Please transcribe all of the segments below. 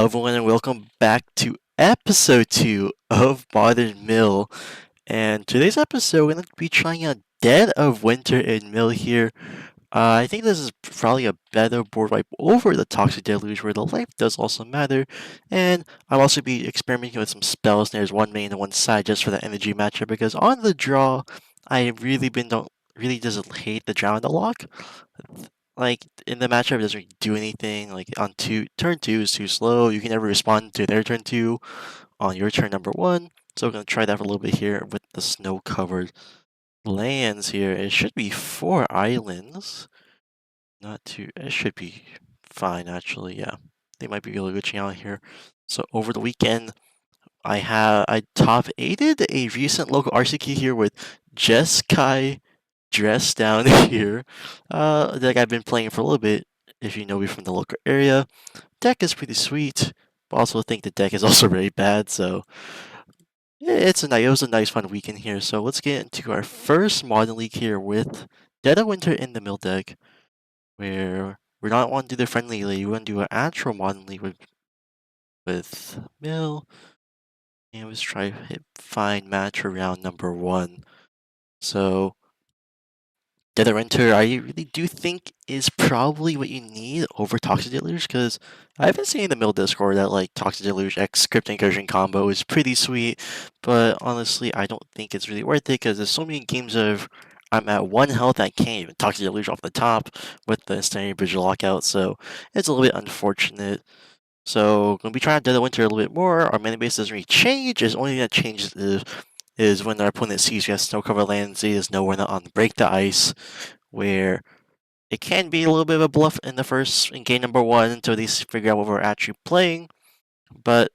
Everyone, and welcome back to episode 2 of Modern Mill. And today's episode, we're going to be trying out Dead of Winter in Mill here. I think this is probably a better board wipe over the Toxic Deluge, where the life does also matter. And I'll also be experimenting with some spells. There's one main and one side just for the energy matchup, because on the draw, I don't really just hate the Drown the Lock. Like in the matchup, it doesn't really do anything. Like on turn two is too slow. You can never respond to their turn two on your turn number one. So we're gonna try that for a little bit here with the snow-covered lands here. It should be 4 islands. Not too. It should be fine actually. Yeah, they might be really glitching out here. So over the weekend, I top aided a recent local RCQ here with Jeskai dress down here. Deck I've been playing for a little bit, if you know me from the local area. Deck is pretty sweet, but also think the deck is also very bad, so it was a nice fun weekend here. So let's get into our first Modern League here with Dead of Winter in the Mill deck, where we don't want to do the friendly league, we want to do an actual Modern League with Mill, and let's try to find match for round number 1. So Dead of Winter, I really do think is probably what you need over Toxic Deluge, because I've been seeing in the mill Discord that like Toxic Deluge X Script Incursion combo is pretty sweet, but honestly, I don't think it's really worth it because there's so many games of I'm at 1 health, I can't even Toxic Deluge off the top with the Instantaneous Bridge Lockout, so it's a little bit unfortunate. So gonna be trying to Dead of Winter a little bit more. Our mana base doesn't really change. The only thing that changes is when our opponent sees we have snow cover lands, they just know we're not on Break the Ice, where it can be a little bit of a bluff in game number 1 until they figure out what we're actually playing, but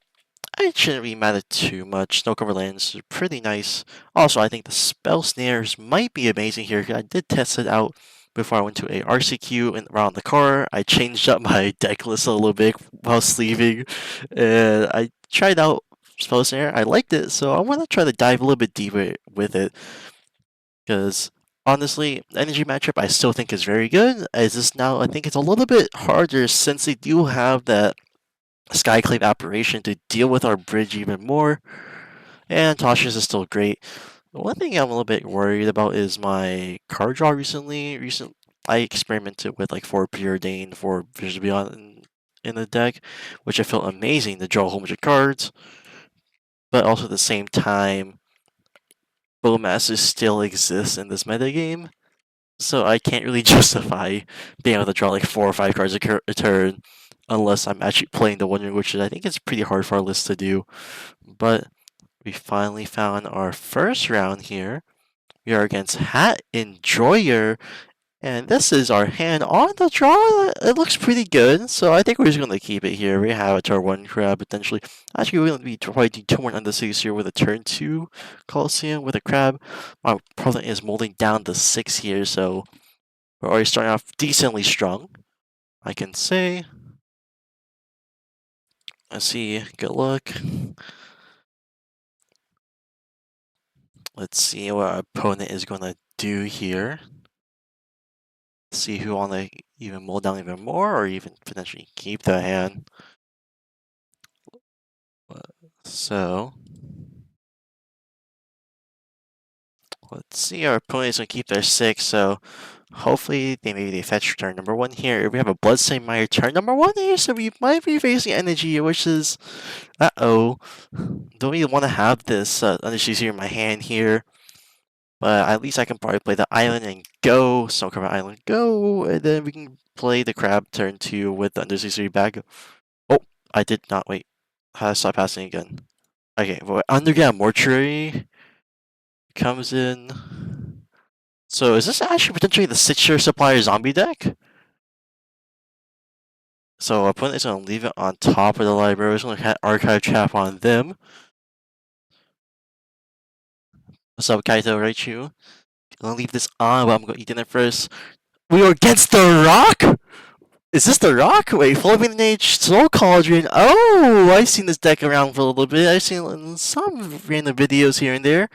it shouldn't really matter too much. Snow cover lands are pretty nice. Also, I think the spell snares might be amazing here. I did test it out before I went to a RCQ and around the car. I changed up my deck list a little bit while sleeving, and I tried out spell snare. I liked it, so I want to try to dive a little bit deeper with it, because honestly, energy matchup I still think is very good. As this now, I think it's a little bit harder since they do have that Skyclave apparition to deal with our bridge even more. And Tasha's is still great. The one thing I'm a little bit worried about is my card draw recently. I experimented with like 4 Preordained, 4 Vision Beyond in the deck, which I felt amazing to draw a whole bunch of cards. But also at the same time, Bowmasters still exists in this metagame. So I can't really justify being able to draw like 4 or 5 cards a turn unless I'm actually playing the Wonder, which I think is pretty hard for our list to do. But we finally found our first round here. We are against Hat Enjoyer, and this is our hand on the draw. It looks pretty good, so I think we're just going to keep it here. We have a turn 1 crab potentially. Actually, we're going to be probably doing 2 more Undercities here with a turn 2 Coliseum with a crab. My opponent is molding down to 6 here, so we're already starting off decently strong, I can say. Let's see. Good luck. Let's see what our opponent is going to do here. See who want to even mold down even more or even potentially keep the hand. So, let's see. Our opponent is going to keep their 6, so hopefully maybe they fetch turn number 1 here. We have a Bloodstained Mire turn number 1 here, so we might be facing energy, which is... Uh-oh. Don't really want to have this Underseas here in my hand here. But at least I can probably play the island and go. Snow cover island, go. And then we can play the crab turn 2 with the Undersea 3 bag. Oh, I did not wait. How to stop passing again? Okay, well, Underground Mortuary comes in. So is this actually potentially the Stitcher Supplier zombie deck? So our opponent is going to leave it on top of the library. We're going to archive trap on them. What's up, Kaito Raichu? I'm going to leave this on, but I'm going to eat dinner first. We are against the Rock? Is this the Rock? Wait, Floating Age, Soul Cauldron. Oh, I've seen this deck around for a little bit. I've seen some random videos here and there.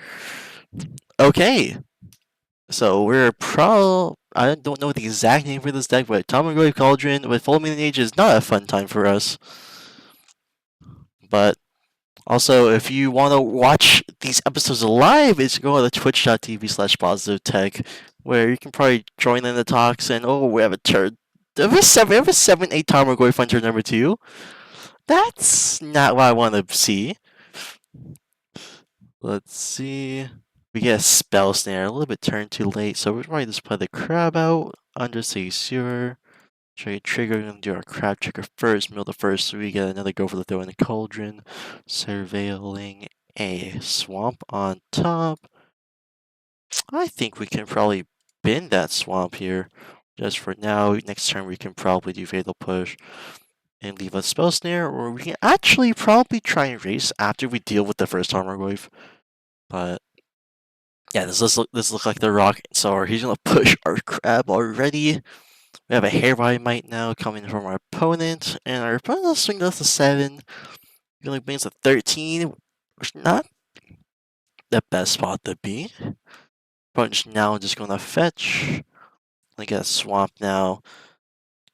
Okay. So we're I don't know the exact name for this deck, but Tomogoy Cauldron with Floating Age is not a fun time for us. But also, if you want to watch these episodes live, it's go to twitch.tv/positivetech, where you can probably join in the talks. And oh, we have a turn. We have a 7-8 timer going for turn number 2. That's not what I want to see. Let's see. We get a spell snare, a little bit turn too late, so we're probably just play the crab out. Under say sewer. Trade trigger, we're gonna do our crab trigger first, mill the first, so we get another go for the throw in the cauldron. Surveilling a swamp on top. I think we can probably bin that swamp here. Just for now, next turn we can probably do Fatal Push and leave a spell snare, or we can actually probably try and race after we deal with the first armor wave. But yeah, this look like the rock. So he's gonna push our crab already. We have a Hairby Might now coming from our opponent, and our opponent will swing us a 7. He only brings a 13, which is not the best spot to be. Opponent's now just gonna fetch. I get a swamp now.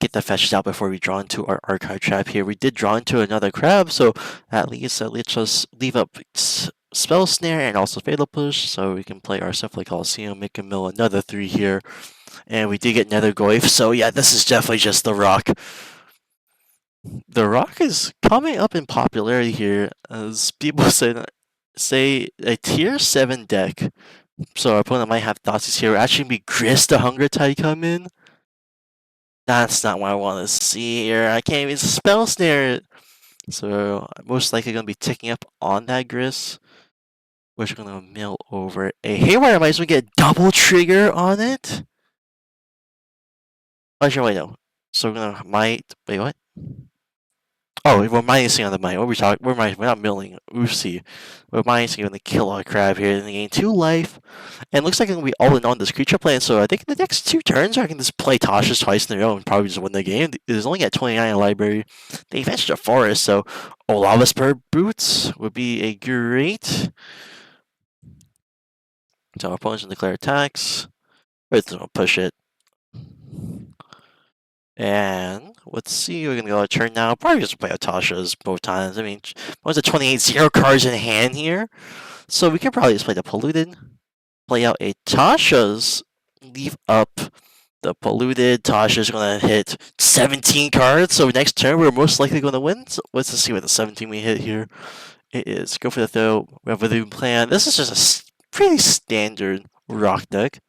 Get the fetches out before we draw into our archive trap here. We did draw into another crab, so at least that lets us leave up spell snare and also fatal push, so we can play our stuff like Coliseum, make a mill another 3 here. And we did get Nether Goyf, so yeah, this is definitely just the rock. The rock is coming up in popularity here, as people say a tier 7 deck. So our opponent might have Thoughtseize here. Actually, be Grist the Hunger Tide come in. That's not what I want to see here. I can't even spell snare it. So most likely going to be ticking up on that Grist. Which we're going to mill over a Haywire. I might as well get double trigger on it. Actually, wait, no. So we're going to wait, what? Oh, we're minusing on the might. What are we talking? We're not milling. Oopsie. We're minusing on the kill our crab here. And they gain 2 life. And it looks like I'm going to be all in on this creature plan. So I think in the next 2 turns, I can just play Tasha's twice in a row and probably just win the game. There's only at 29 in library. They fetched a forest, so Olava Spur Boots would be a great. So our opponents can declare attacks. We're just going to push it. And let's see, we're going to go to turn now. Probably just play Tasha's both times. I mean, what's the 28 0 cards in hand here? So we can probably just play the Polluted. Play out a Tasha's. Leave up the Polluted. Tasha's going to hit 17 cards. So next turn, we're most likely going to win. So let's just see what the 17 we hit here. It is go for the throw. We have a new plan. This is just a pretty standard rock deck.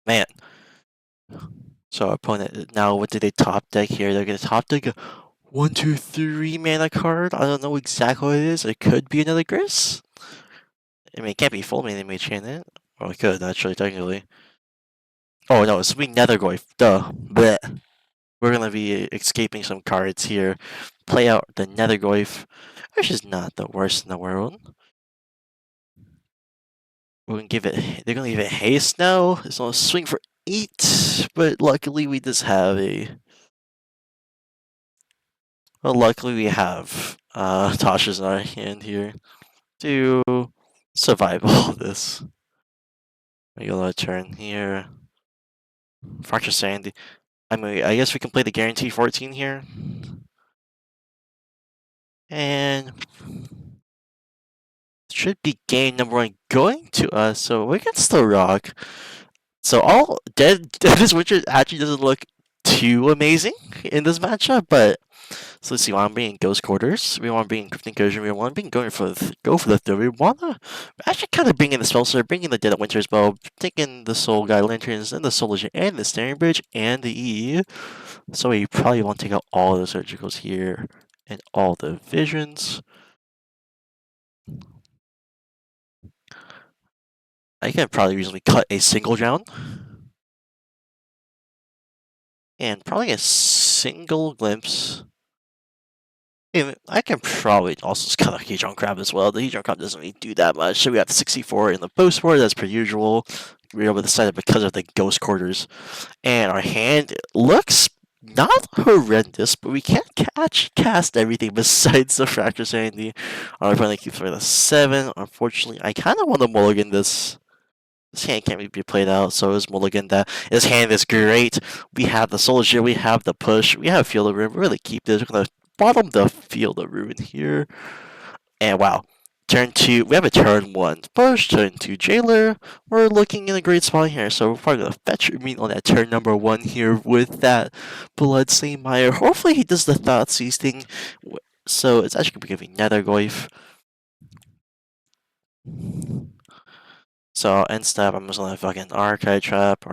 Man. So our opponent now, what did they top deck here? They're gonna top deck a 1, 2, 3 mana card. I don't know exactly what it is. It could be another Gris. I mean, it can't be full mana mage in it. Well, it could actually technically. Oh no, it's Nether Goyf. Duh. Blech. We're gonna be escaping some cards here. Play out the Nether Goyf, which is not the worst in the world. We're gonna give it. They're gonna give it haste now. It's gonna swing for 8, but luckily we just have a. Well, luckily we have Tasha's in our hand here to survive all this. We got a turn here. Fracture Sandy. I mean, I guess we can play the Guarantee 14 here. And should be game number 1 going to us, so we can still rock. So all Deadest Witcher actually doesn't look too amazing in this matchup, but so let's see. We want to bring in Ghost Quarters. We want to bring in Crypt Incursion. We want to bring go for the third. We want to actually kind of bring in the spell sword, bring in the Dead of Winter's Bow, taking the Soul Guide Lanterns and the Soul Legend and the Staring Bridge and the E. So we probably want to take out all the surgicals here and all the visions. I can probably reasonably cut a single round. And probably a single glimpse. I can probably also just cut a Hedron Crab as well. The Hedron Crab doesn't really do that much. So we have 64 in the post board, as per usual. We're able to decide it because of the Ghost Quarters. And our hand looks not horrendous, but we can't cast everything besides the Fracture Sandy. Our opponent keeps for the 7. Unfortunately, I kind of want to mulligan this. This hand can't really be played out, so it's mulligan that. His hand is great. We have the Soldier, we have the push, we have Field of Rim. We're going to keep this. We're going to bottom the Field of Ruin here. And wow, turn 2, we have a turn 1 push, turn 2 Jailer. We're looking in a great spot here, so we're probably going to fetch Umin on that turn number 1 here with that Bloodstained Mire. Hopefully he does the Thoughtseize thing, so it's actually going to be giving Nethergoyf. So end step, I'm just going to fucking Archive Trap.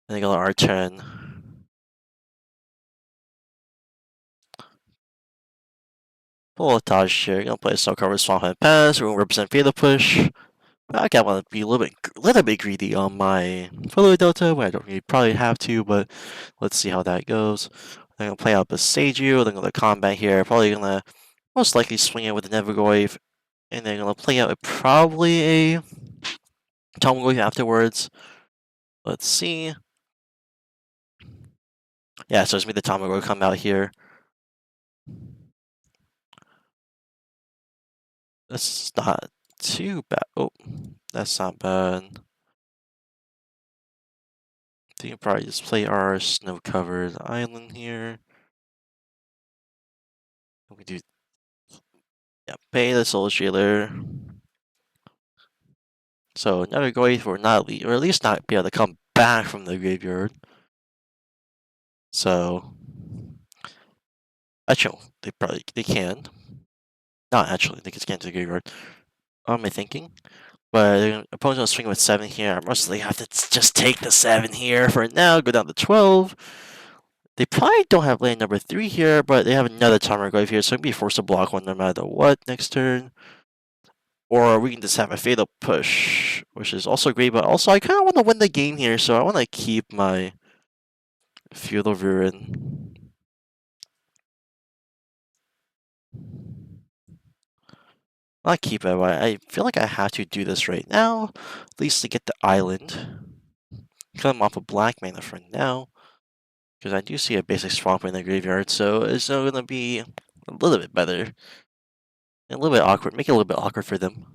Then I go to R10. Pull a Taj here, gonna play a Snow Cover Swamp and Pass, we're gonna represent Fatal Push. I kinda wanna be a little bit greedy on my Follow Delta, but I don't really probably have to, but let's see how that goes. I'm gonna play out Besage, then go to combat here, probably gonna most likely swing it with the Nevergoyf, and then gonna play out probably a Tomogoyf afterwards. Let's see. Yeah, so it's me the Tomogoyf come out here. That's not too bad. Oh, that's not bad. I think I'll probably just play our snow-covered island here. We do, yeah, pay the Soul Jailer. So another Goyf or not leave, or at least not be able to come back from the graveyard. So actually, they can. Not actually, they can scan to the graveyard. What am I thinking? But the opponent's gonna swing with 7 here. I mostly have to just take the 7 here for now, go down to 12. They probably don't have lane number 3 here, but they have another timer Goyf here, so I'm gonna be forced to block one no matter what next turn. Or we can just have a fatal push, which is also great, but also I kind of want to win the game here, so I want to keep my Field of Ruin. Not keep it, but I feel like I have to do this right now, at least to get the island. Cut him off a black mana for now, because I do see a basic swamp in the graveyard, so it's going to be a little bit better. And a little bit awkward, make it a little bit awkward for them.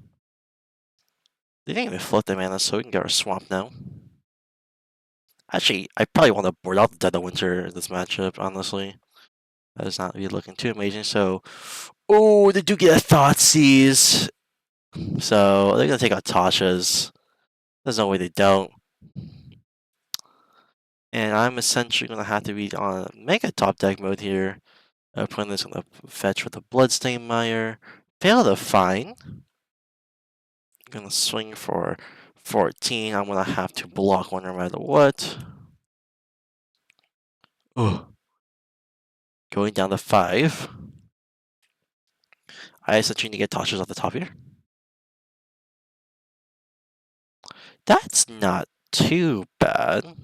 They didn't even float the mana, so we can get our swamp now. Actually, I probably want to board out the Dead of Winter in this matchup, honestly. That is not really looking too amazing, so... Oh, they do get a Thoughtseize! So, they're gonna take out Tasha's. There's no way they don't. And I'm essentially gonna have to be on Mega Top Deck mode here. Opponent's gonna fetch with a Bloodstained Mire. Fail to find. Gonna swing for 14. I'm gonna have to block one no matter what. Oh. Going down to 5. I essentially need to get Tasha's off the top here. That's not too bad.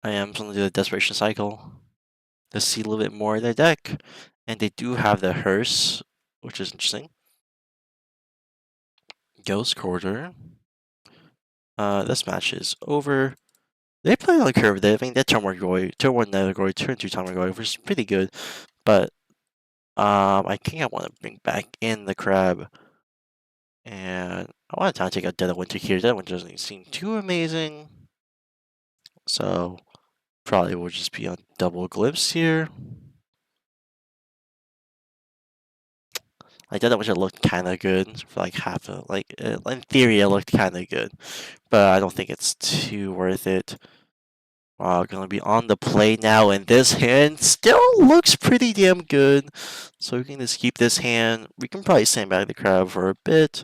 I am going to do the Desperation Cycle to see a little bit more of their deck. And they do have the Hearse, which is interesting. Ghost Quarter. This match is over. They play on the curve. I mean, that turn 1 Goy, turn 1 Nether Goy, turn 2 Timer Goy, which is pretty good. But I think I want to bring back in the Crab. And I want to take out Dead of Winter here. Dead of Winter doesn't seem too amazing. So probably will just be on double glimpse here. Like that Winter looked kind of good for like half of in theory it looked kind of good, but I don't think it's too worth it. Wow, gonna be on the play now, and this hand still looks pretty damn good. So we can just keep this hand. We can probably sandbag the Crab for a bit.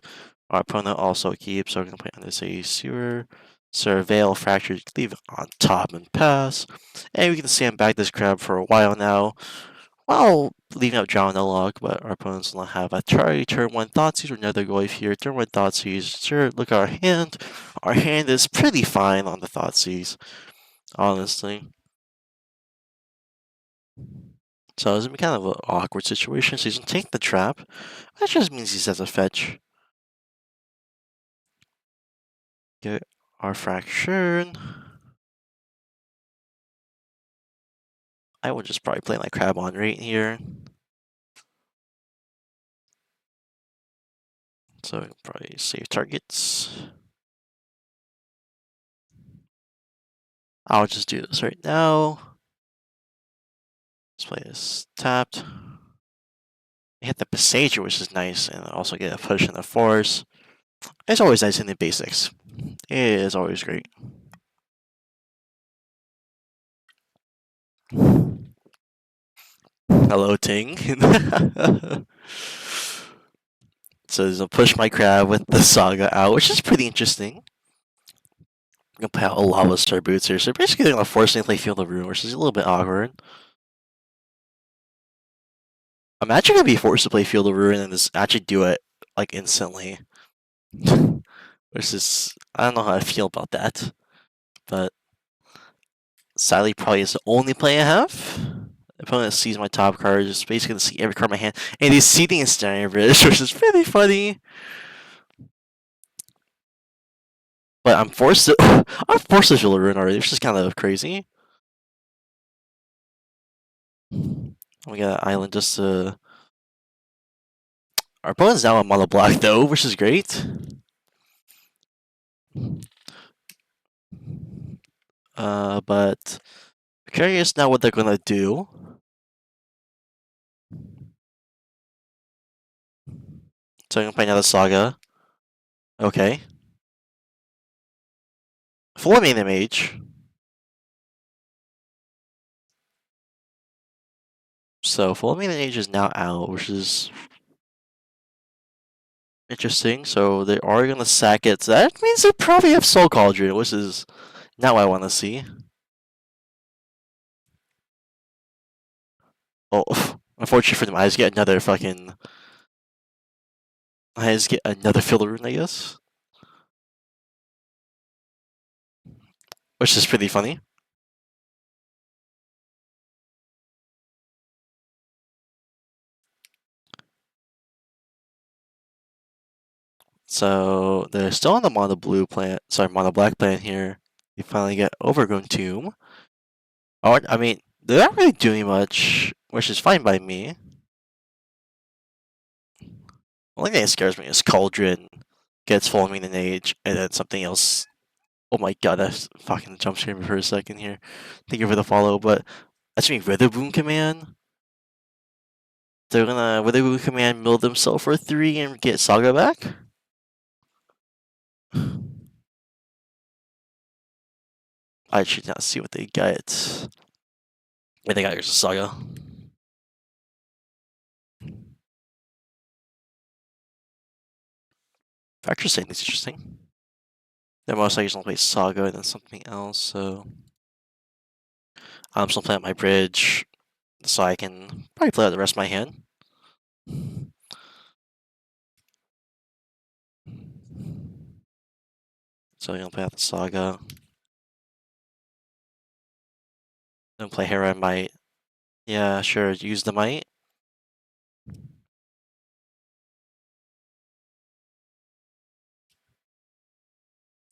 Our opponent also keeps, so we're gonna play on this a Sewer, Surveil, Fracture, leave it on top and pass. And we can sandbag this Crab for a while now. While leaving out Drown no log, but our opponents will have a try turn 1 Thoughtseize or another Goyf here. Turn 1 Thoughtseize. Sure, look at our hand. Our hand is pretty fine on the Thoughtseize, honestly. So it's kind of an awkward situation. So he's going to take the trap. That just means he has a fetch. Get our Fracture. I would just probably play my Crab on right here. So probably save targets. I'll just do this right now. Let's play this tapped. Hit the Passager, which is nice, and also get a push in the force. It's always nice in the basics. It is always great. Hello, Ting. So there's a push my crab with the Saga out, which is pretty interesting. I'm gonna play out a Lava Star Boots here, so basically they're gonna force me to play Field of Ruin, which is a little bit awkward. I'm actually gonna be forced to play Field of Ruin and just actually do it like instantly. Which is, I don't know how I feel about that, but sadly probably is the only play I have. Opponent sees my top card, just basically gonna see every card in my hand, and he's seating in Standing Bridge, which is really funny. But I'm forced to I'm forced to Field of Ruin already, which is kind of crazy. We got an island just to. Our opponent's now on mono black though, which is great. But curious now what they're gonna do. So I'm gonna play another Saga. Okay. Full main mage. So full main mage is now out, which is interesting. So they are gonna sack it. So that means they probably have Soul Cauldron, which is not what I want to see. Oh, unfortunately for them, I just get another fucking. I just get another filler rune, I guess, which is pretty funny. So they're still on the mono blue plant. Sorry, mono black plant here. You finally get Overgrown Tomb. Oh, I mean, they're not really doing much, which is fine by me. The only thing that scares me is Cauldron gets following an age, and then something else. Oh my god, that fucking jump scared me for a second here. Thank you for the follow, but that's me Witherbloom Command. They're gonna Witherbloom Command mill themselves for 3 and get Saga back? I should not see what they get. Wait, they got here's a Saga. Factor saying is interesting. They're most likely gonna play Saga and then something else, so I'm still playing my bridge, so I can probably play out the rest of my hand. So I'm gonna play out the Saga. Then play Hera and Might. Yeah, sure, use the Might.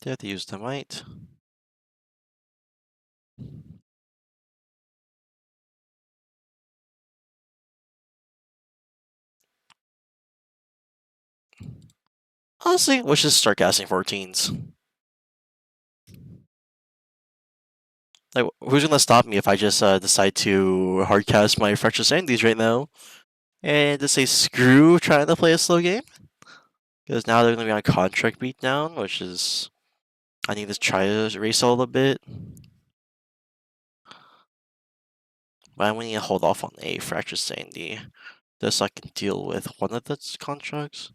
They have to use the Might. Honestly, let's just start casting 14s. Like, who's gonna stop me if I just decide to hardcast my Fracture Sandies right now? And just say screw trying to play a slow game? Because now they're gonna be on contract beatdown, which is I need to try to race a little bit. But I'm gonna hold off on a Fracture Sandy. Just so I can deal with one of the contracts.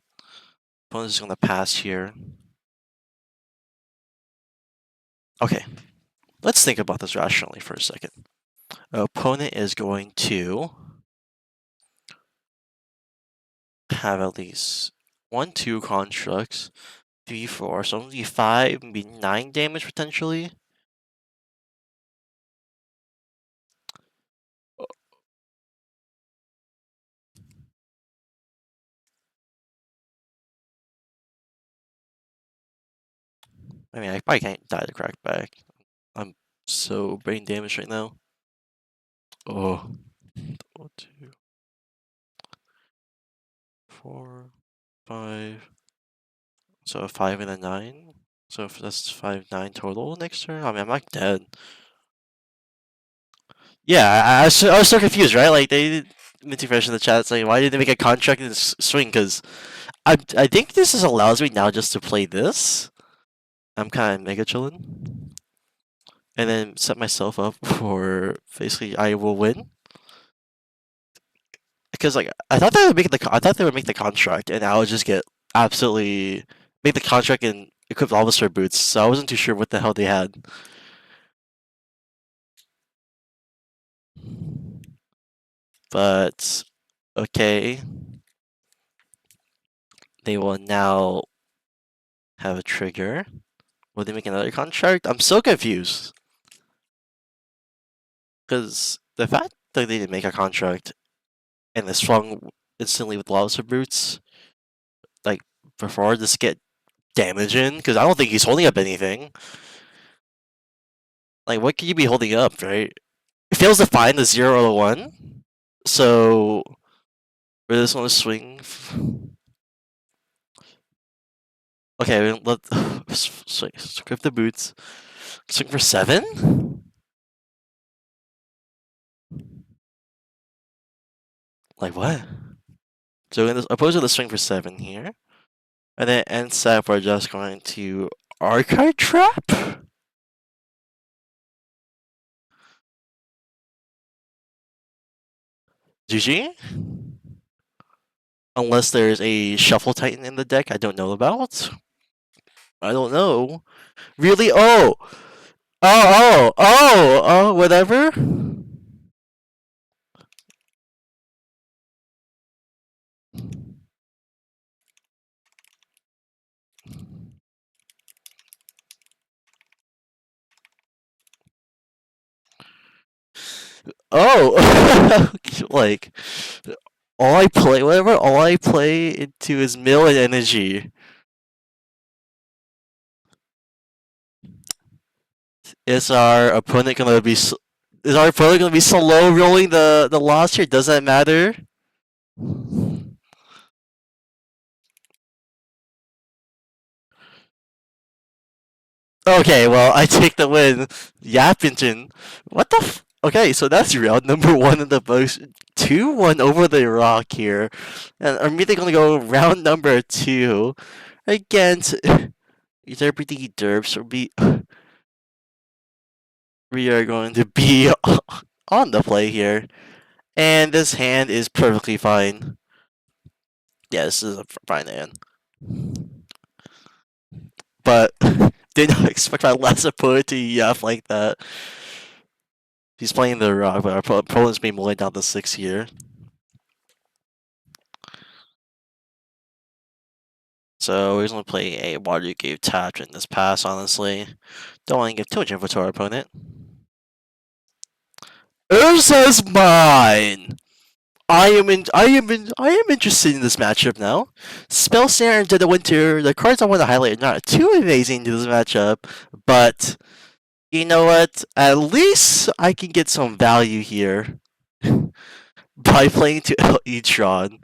Opponent's gonna pass here. Okay. Let's think about this rationally for a second. Opponent is going to have at least 1, 2 constructs, 3, 4, so only 5, maybe 9 damage potentially. I mean, I probably can't die to crack back. I'm so brain damaged right now. Oh. 1, 2, 4, 5. So 5 and a 9. So if that's 5, 9 total next turn. I mean, I'm not dead. Yeah, I was so confused, right? Like they Minty Fresh in the chat saying, why did they make a contract in swing? Because I think this just allows me now just to play this. I'm kind of mega chilling, and then set myself up for basically I will win. Because like I thought they would make I thought they would make the contract, and I would just get absolutely make the contract and equip officer boots. So I wasn't too sure what the hell they had. But okay, they will now have a trigger. Will they make another contract? I'm so confused. Because the fact that they didn't make a contract and they swung instantly with Lobster Boots, like, before this get damage in, because I don't think he's holding up anything. Like, what could you be holding up, right? It fails to find the 0 or 1. So, we're just going to swing. Okay, let script the boots. Swing for 7? Like, what? So, in this, opposed to the swing for 7 here. And then end step, we're just going to Archive Trap? GG? Unless there's a Shuffle Titan in the deck I don't know about. I don't know. Really? Oh! Whatever? Oh! Like, all I play into is mill and energy. Is our opponent gonna be is our opponent gonna be slow rolling the loss here? Does that matter? Okay, well, I take the win. Yapington. What the Okay, so that's round number 1 in the books. 2-1 over the rock here. And I'm immediately gonna go round number 2 against Eternity Derps. We are going to be on the play here. And this hand is perfectly fine. Yeah, this is a fine hand. But did not expect my last opponent to yap like that. He's playing the rock, but our opponent's been mulling down the 6 here. So we're going to play a Watergate Tap in this pass, honestly. Don't want to give too much info to our opponent. Urza's mine! I am interested in this matchup now. Spell Snare and Dead of Winter, the cards I want to highlight are not too amazing to this matchup, but you know what? At least I can get some value here by playing to Tron.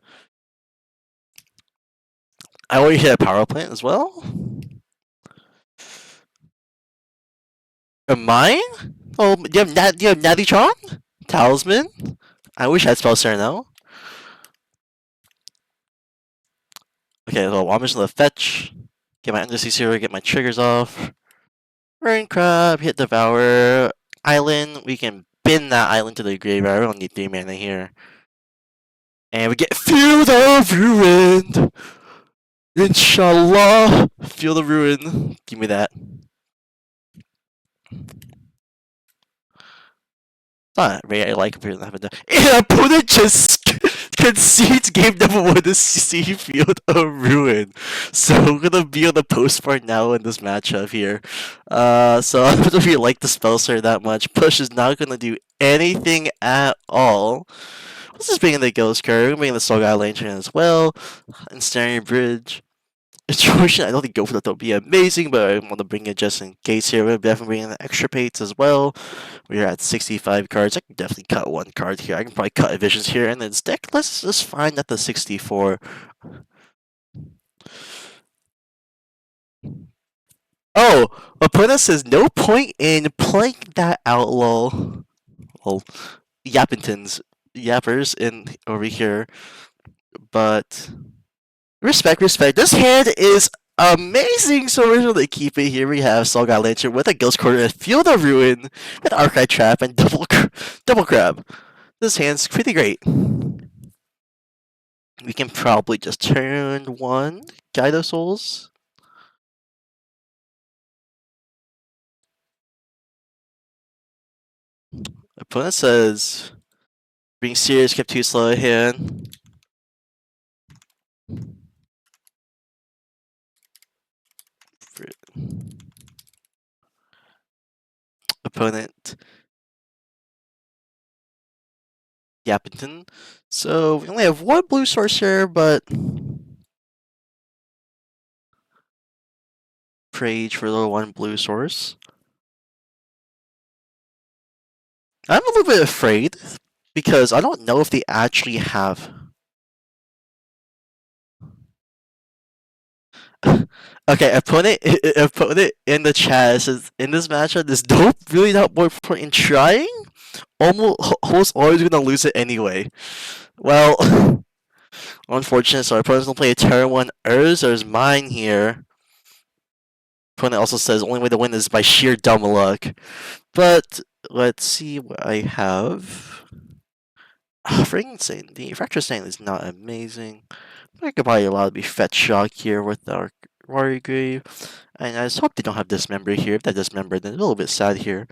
I already hit a power plant as well. Mine? Oh, you have Natty Tron? Talisman? I wish I had Spell Snare now. Okay, so I'm just gonna fetch, get my Undersea Zero, get my triggers off. Rain Crab, hit Devour. Island, we can bin that island to the graveyard. We don't need 3 mana here. And we get Field of Ruin! Inshallah! Field of Ruin. Give me that. Not very I like appearing to have it. And opponent just concedes game number 1 to see Field of Ruin. So I'm gonna be on the postcard now in this matchup here. So I don't really like the Spellstar that much. Push is not gonna do anything at all. Let's just bring in the Ghost card. We're gonna bring in the Soul Lantern as well. Ensnaring Bridge. Extortion, I don't think go for that would be amazing, but I want to bring it just in case here. We're definitely bring in the extra pates as well. We're at 65 cards. I can definitely cut 1 card here. I can probably cut Visions here, and then deck. Let's just find at the 64. Oh, opponent says no point in playing that outlaw. well, yappers in over here. But respect. This hand is amazing, so we're gonna keep it here. We have Solga Lantern with a Ghost Quarter, Field of Ruin, with Archive Trap, and double Crab. This hand's pretty great. We can probably just turn one Gydo Souls. Opponent says, being serious, kept too slow hand. Opponent Yappington. So we only have one blue source here, but Prage for the one blue source. I'm a little bit afraid because I don't know if they actually have. Okay, opponent in the chat says in this matchup, there's no really not more point in trying. Almost always gonna lose it anyway. Well, unfortunate. So our opponent's gonna play a turn one Urza's Mine here. Opponent also says only way to win is by sheer dumb luck. But let's see what I have. Vengence, the Fracture Sand is not amazing. I could probably allow to be Fetch Shock here with our Warrior Grave. And I just hope they don't have Dismember here. If that Dismember, then it's a little bit sad here.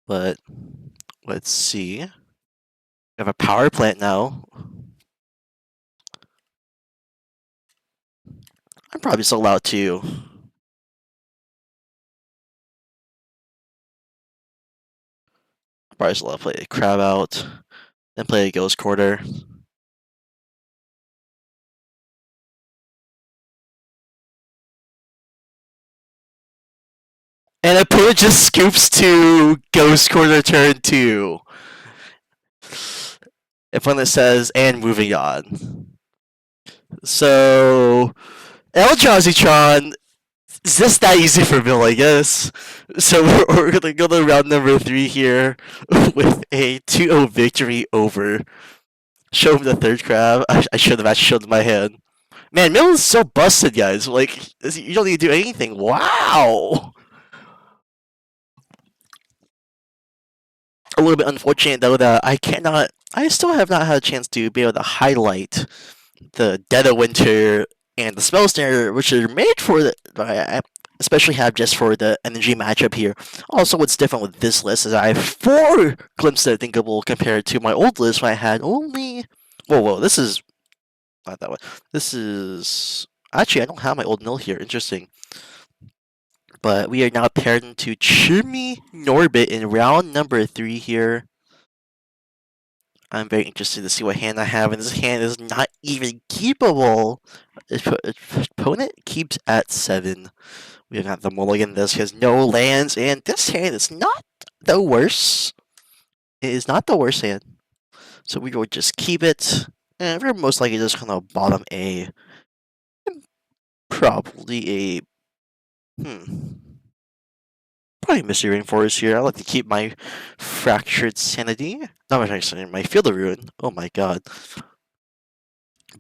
But let's see. We have a power plant now. I'm probably still allowed to. Probably still allowed to play a Crab out. Then play a Ghost Quarter. And opponent just scoops to Ghost Quarter turn 2. Opponent says, and moving on. So, Eldrazi Tron is just that easy for Bill, I guess. So we're gonna go to round number 3 here with a 2-0 victory over. Show him the third crab. I should have actually showed my hand. Man, Mill is so busted, guys. Like, you don't need to do anything. Wow! A little bit unfortunate, though, that I still have not had a chance to be able to highlight the Dead of Winter and the Spell Snare, which are made for the. I especially have just for the energy matchup here. Also, what's different with this list is I have 4 Glimpses of Thinkable compared to my old list where I had only. Whoa, this is. Not that one. This is. Actually, I don't have my old mill here. Interesting. But we are now paired into Chimmy Norbit in round number 3 here. I'm very interested to see what hand I have, and this hand is not even keepable. Opponent keeps at 7. We got the mulligan. This has no lands, and this hand is not the worst. It is not the worst hand. So we will just keep it, and we're most likely just gonna bottom a. Probably a. Probably Mystery Rainforest here. I like to keep my Fractured Sanity. Not my Sanity, my Field of Ruin. Oh my god.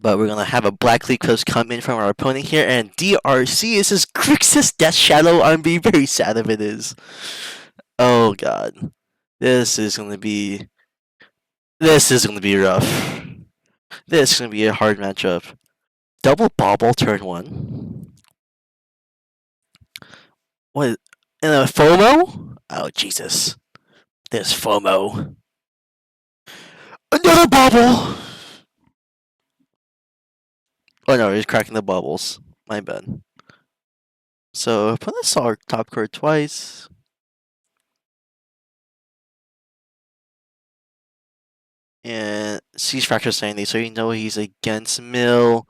But we're gonna have a Black Leaf Coast come in from our opponent here, and DRC is his Grixis Death Shadow. I'm being very sad if it is. Oh god. This is gonna be rough. This is gonna be a hard matchup. Double Bobble turn 1. What? And a FOMO? Oh Jesus. There's FOMO. Another bubble! Oh no, he's cracking the bubbles. My bad. So, opponent saw our top card twice. And sees Fracture Sanity, so you know he's against Mill.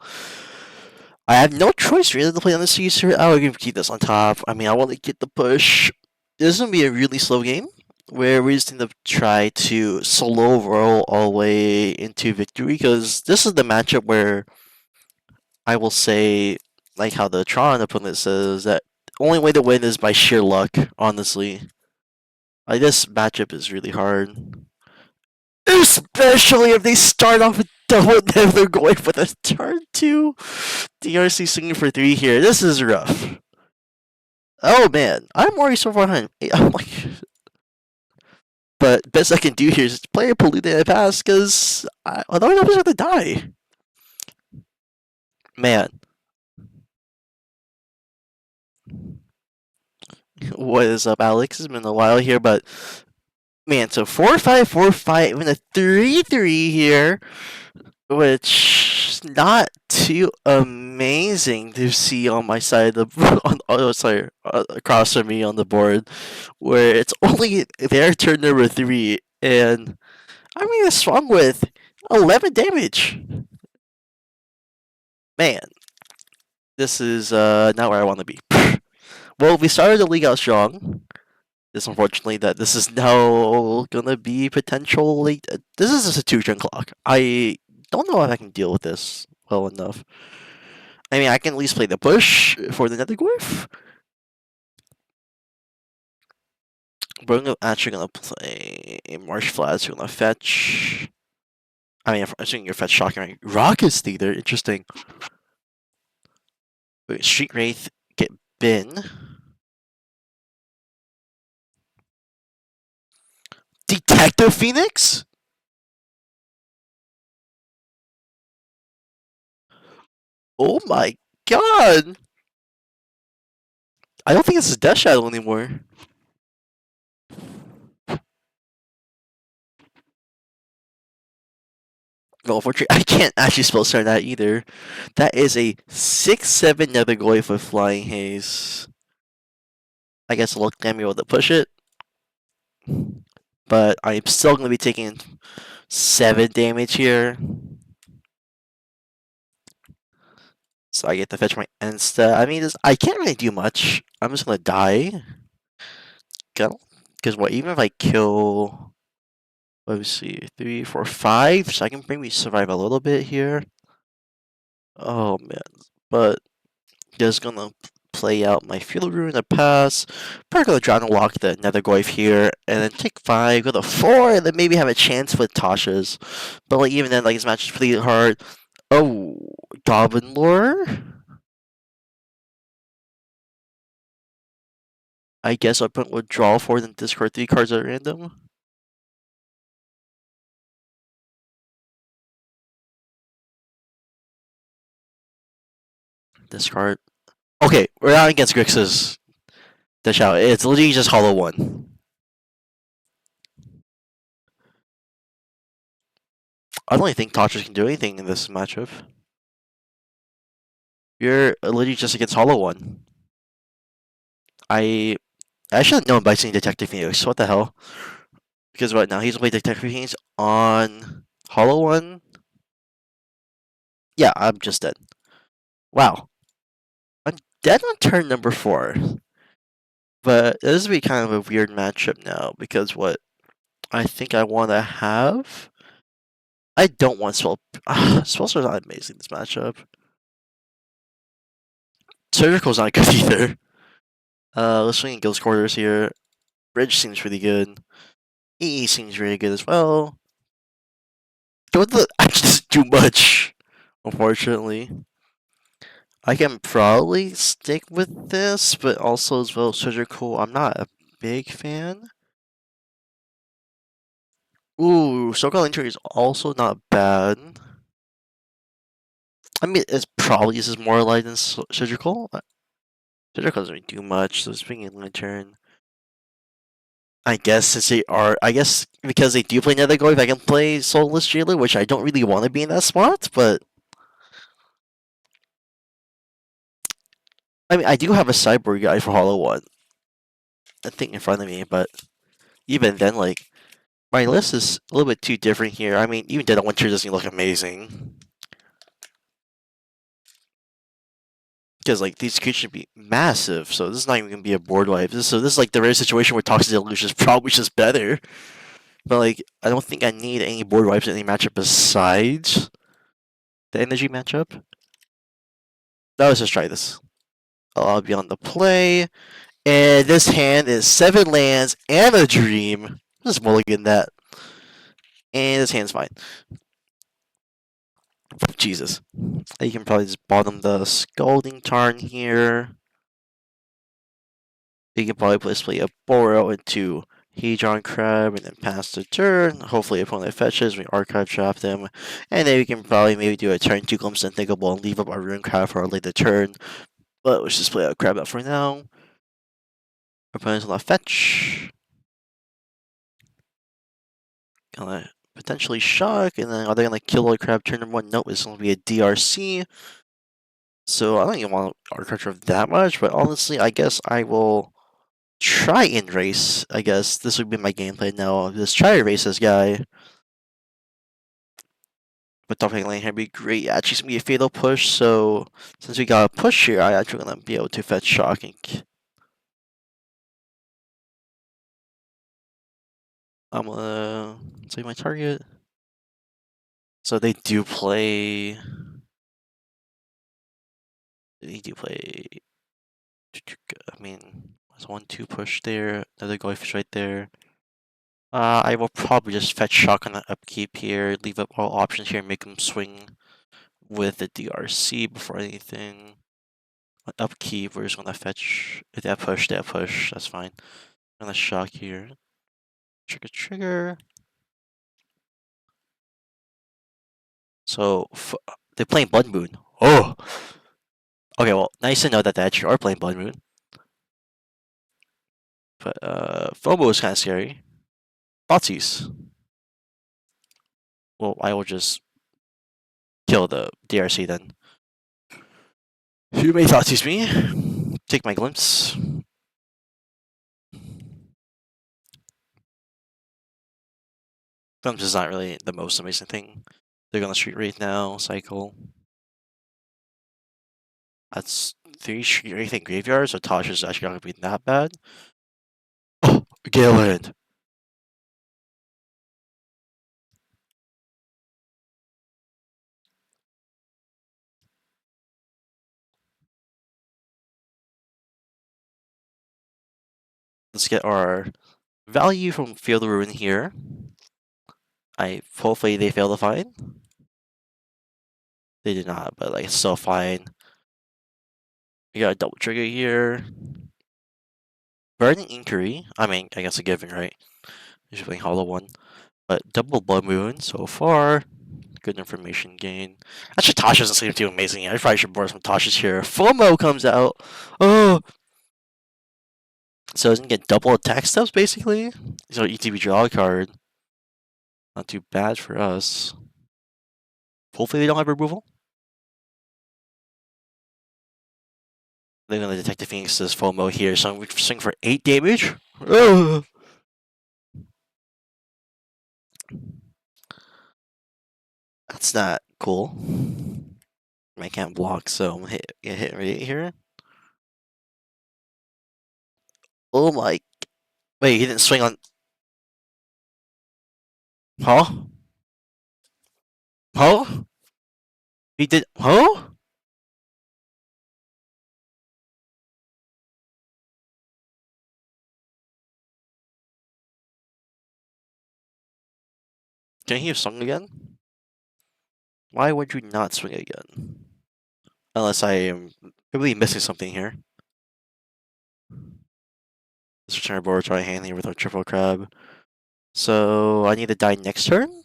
I have no choice really to play on the Caesar. I would keep this on top. I mean, I want to get the push. This is going to be a really slow game, where we just need to try to solo roll all the way into victory, because this is the matchup where I will say, like how the Tron opponent says, that only way to win is by sheer luck, honestly. Like, this matchup is really hard. Especially if they start off with double and they're going for the turn 2. DRC swinging for 3 here. This is rough. Oh man, I'm already so far behind. I'm like, but best I can do here is play a polluted and pass because otherwise I'm just gonna die. Man, what is up, Alex? It's been a while here, but man, so 4-5, 4-5, even a 3-3 here, which not too amazing to see on my side of the across from me on the board, where it's only their turn number 3, and I'm gonna swung with 11 damage. Man, this is not where I want to be. Well, we started the league out strong. It's unfortunately that this is now gonna be potential late. This is just a 2-turn clock. I don't know if I can deal with this well enough. I mean, I can at least play the push for the Netherglyph. But I'm actually gonna play Marsh Flats. We're gonna fetch. I mean, I'm assuming you're fetch shocking, right? Rockets Theater, interesting. Wait, Street Wraith, get Bin. Detective Phoenix? Oh my god! I don't think this is Death Shadow anymore. Well, unfortunately, I can't actually spell start that either. That is a 6/7 Netherglyph with Flying Haze. I guess I'll be able to push it. But I'm still going to be taking 7 damage here. So I get to fetch my Insta. I mean, I can't really do much. I'm just going to die. Because what, even if I kill... Let's see, 3, 4, 5, so I can maybe survive a little bit here. Oh man, but just gonna play out my Field Rune to pass. Probably gonna draw and lock the Netherglyph here, and then take 5, go to 4, and then maybe have a chance with Tasha's. But like even then, like this match is pretty hard. Oh, Goblin Lore. I guess I'll put withdrawal 4, then discard 3 cards at random. Discard. Okay, we're not against Grixis. Dish out. It's literally just Hollow 1. I don't really think Tasha can do anything in this matchup. You're literally just against Hollow 1. I should have known by seeing Detective Phoenix. What the hell? Because what now? He's playing Detective Phoenix on Hollow 1. Yeah, I'm just dead. Wow. I'm dead on turn number 4. But this would be kind of a weird matchup now because what I think I want to have. I don't want Spell. Spellstar's not amazing this matchup. Surgical's not good either. Let's swing in Ghost Quarters here. Bridge seems pretty good. EE seems really good as well. I just too much, unfortunately. I can probably stick with this, but also as well surgical. I'm not a big fan. Ooh, so-called injury is also not bad. I mean, it's probably uses more light than surgical. Surgical doesn't really do much, so swinging lantern. I guess since they are, I guess because they do play Netherglyph, I can play Soulless Jailer, which I don't really want to be in that spot, but I mean, I do have a sideboard guy for Hollow 1. I think in front of me, but even then, like, my list is a little bit too different here. I mean, even Dead of Winter doesn't look amazing. Because, like, these creatures should be massive, so this is not even going to be a board wipe. So this is, like, the rare situation where Toxic Deluge is probably just better. But, like, I don't think I need any board wipes in any matchup besides the energy matchup. Now let's just try this. I'll be on the play. And this hand is 7 lands and a dream. Just mulligan that. And this hand's fine. Jesus. You can probably just bottom the Scalding Tarn here. You can probably play a Boreal into Hedron Crab and then pass the turn. Hopefully, opponent fetches, we archive trap them. And then we can probably maybe do a turn 2 Glimpse Unthinkable and leave up our Rune Crab for a later turn. But let's just play a Crab out for now. Opponent's gonna fetch. Gonna potentially shock, and then are they gonna kill the crab turn number 1? Nope, it's gonna be a DRC. So I don't even want archive trap that much, but honestly, I guess I will try and race. I guess this would be my gameplay now. Just try to race this guy. But top lane here would be great. Yeah, it's just gonna be a fatal push, so since we got a push here, I actually gonna be able to fetch shocking. I'm gonna save my target. So they do play. They do play. I mean, there's 1-2 push there. Another Goryos right there. I will probably just fetch shock on the upkeep here, leave up all options here, make him swing with the DRC before anything. On upkeep, we're just gonna fetch that push, that's fine. I'm gonna shock here. Trigger. So, they're playing Blood Moon. Oh! Okay, well, nice to know that they actually are playing Blood Moon. But, FOMO is kind of scary. Thoughtseize. Well, I will just kill the DRC then. You may Thoughtseize me. Take my glimpse. Glimpse is not really the most amazing thing. They're gonna street rate now, cycle. That's 3 street rate graveyards, so Tosh is actually not gonna be that bad. Oh, Galen! Let's get our value from Field of Ruin here. Hopefully they fail to find. They did not, but like it's still fine. We got a double trigger here. Burning Inquiry. I mean, I guess a given, right? Usually playing Hollow one. But double Blood Moon so far. Good information gain. Actually, Tosh doesn't seem too amazing yet. I probably should borrow some Toshes here. FOMO comes out. Oh! So it's gonna get double attack steps basically. So ETB draw a card. Not too bad for us. Hopefully they don't have removal. They're gonna detect the Phoenix's FOMO here, so we swing for 8 damage. Ugh. That's not cool. I can't block, so I'm gonna hit right here. Oh my! Wait, he didn't swing on. Huh? Huh? He did. Huh? Can he have swung again? Why would you not swing again? Unless I am really missing something here. Let's return board, try hand here with our triple crab. So I need to die next turn?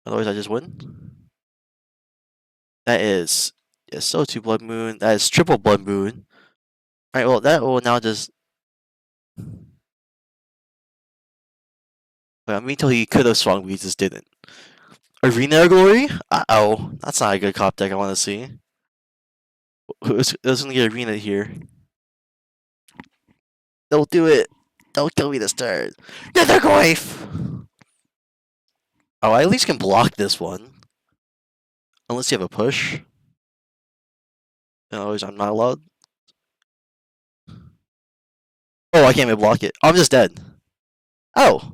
Otherwise I just win? That is so 2 Blood Moon. That is triple Blood Moon. Alright, well that will now just. I mean, until he could have swung, but he just didn't. Arena Glory? Uh-oh. That's not a good cop deck I want to see. Who's gonna get Arena here? Don't do it. Don't kill me this turn. Nether Goyf! Oh, I at least can block this one. Unless you have a push. Otherwise, I'm not allowed. Oh, I can't even block it. I'm just dead. Oh.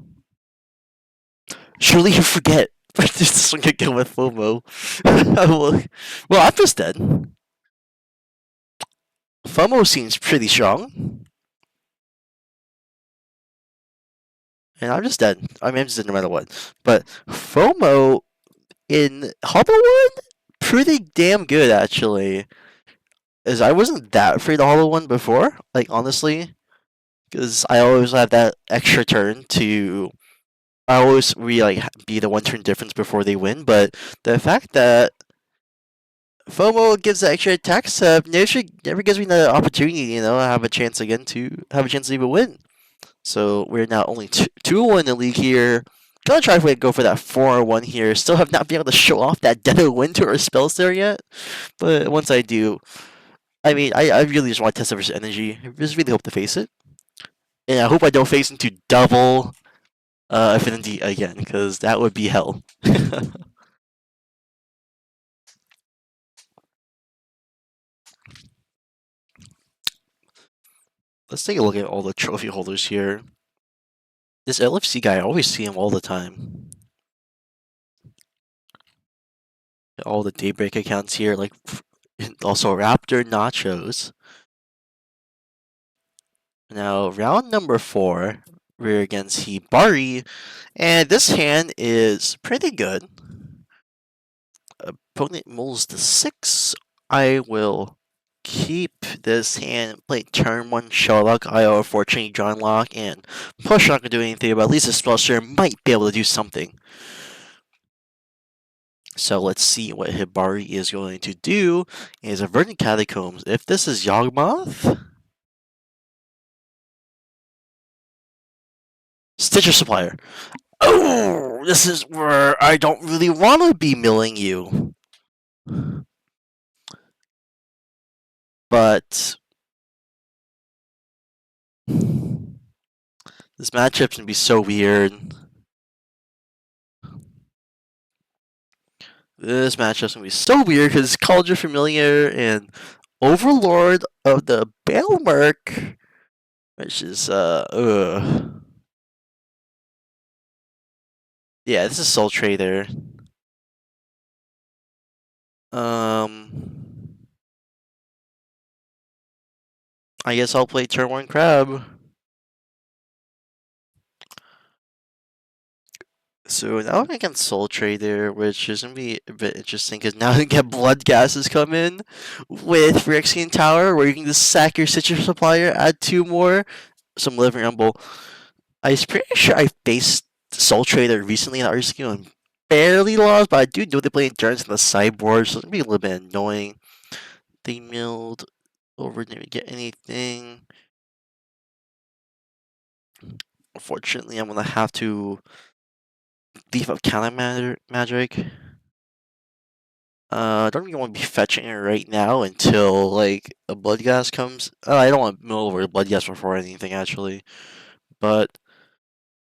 Surely you forget. This one could go with FOMO. Well, I'm just dead. FOMO seems pretty strong. And I'm just dead. I mean, I'm just dead no matter what. But FOMO in Hollow One, pretty damn good actually. As I wasn't that afraid of Hollow One before, like honestly, because I always have that extra turn to. I always really like be the one turn difference before they win. But the fact that FOMO gives that extra attack step never gives me the opportunity, have a chance again to have a chance to even win. So we're now only 2-1 in the league here. Gonna try to go for that 4-1 here. Still have not been able to show off that Dead of Winter or Spells there yet. But once I do, I mean, I really just want to test it versus energy. I just really hope to face it. And I hope I don't face into double affinity again, because that would be hell. Let's take a look at all the trophy holders here. This LFC guy, I always see him all the time. All the Daybreak accounts here, like also Raptor Nachos. Now, round number 4, we're against Hibari, and this hand is pretty good. Opponent mulls the 6. I will keep this hand, play turn 1 Sherlock, IO Fortunately John Lock, and push not gonna do anything, but at least the Spellster might be able to do something. So let's see what Hibari is going to do. Is a Verdant Catacombs. If this is Yawgmoth, Stitcher Supplier. Oh, this is where I don't really want to be milling you. But this matchup's gonna be so weird. This matchup's gonna be so weird because Cauldron Familiar and Overlord of the Bailmerk, which is yeah, this is Soul Trader. I guess I'll play turn 1 Crab. So now I'm against Soul Trader, which is gonna be a bit interesting because now you get Blood Gases come in with Phyrexian Tower, where you can just sack your Citrus Supplier, add 2 more, some Living Rumble. I'm pretty sure I faced Soul Trader recently in RCQ and barely lost, but I do know they play endurance in the sideboard, so it's gonna be a little bit annoying. They milled over, didn't get anything. Unfortunately, I'm gonna have to leave up counter magic. I don't really want to be fetching it right now until like a blood gas comes. I don't want to mill over a blood gas before anything actually, but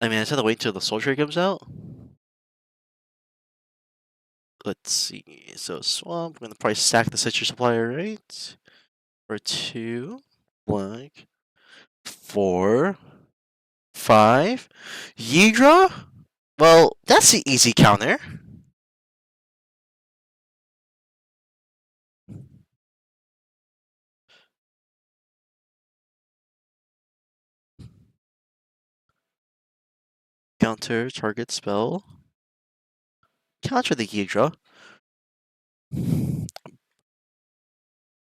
I mean I just have to wait until the soldier comes out. Let's see. So swamp. I'm gonna probably sack the citrus supplier, right? For 2, like 4, 5. Yidra. Well, that's the easy counter. Counter target spell. Counter the Hydra.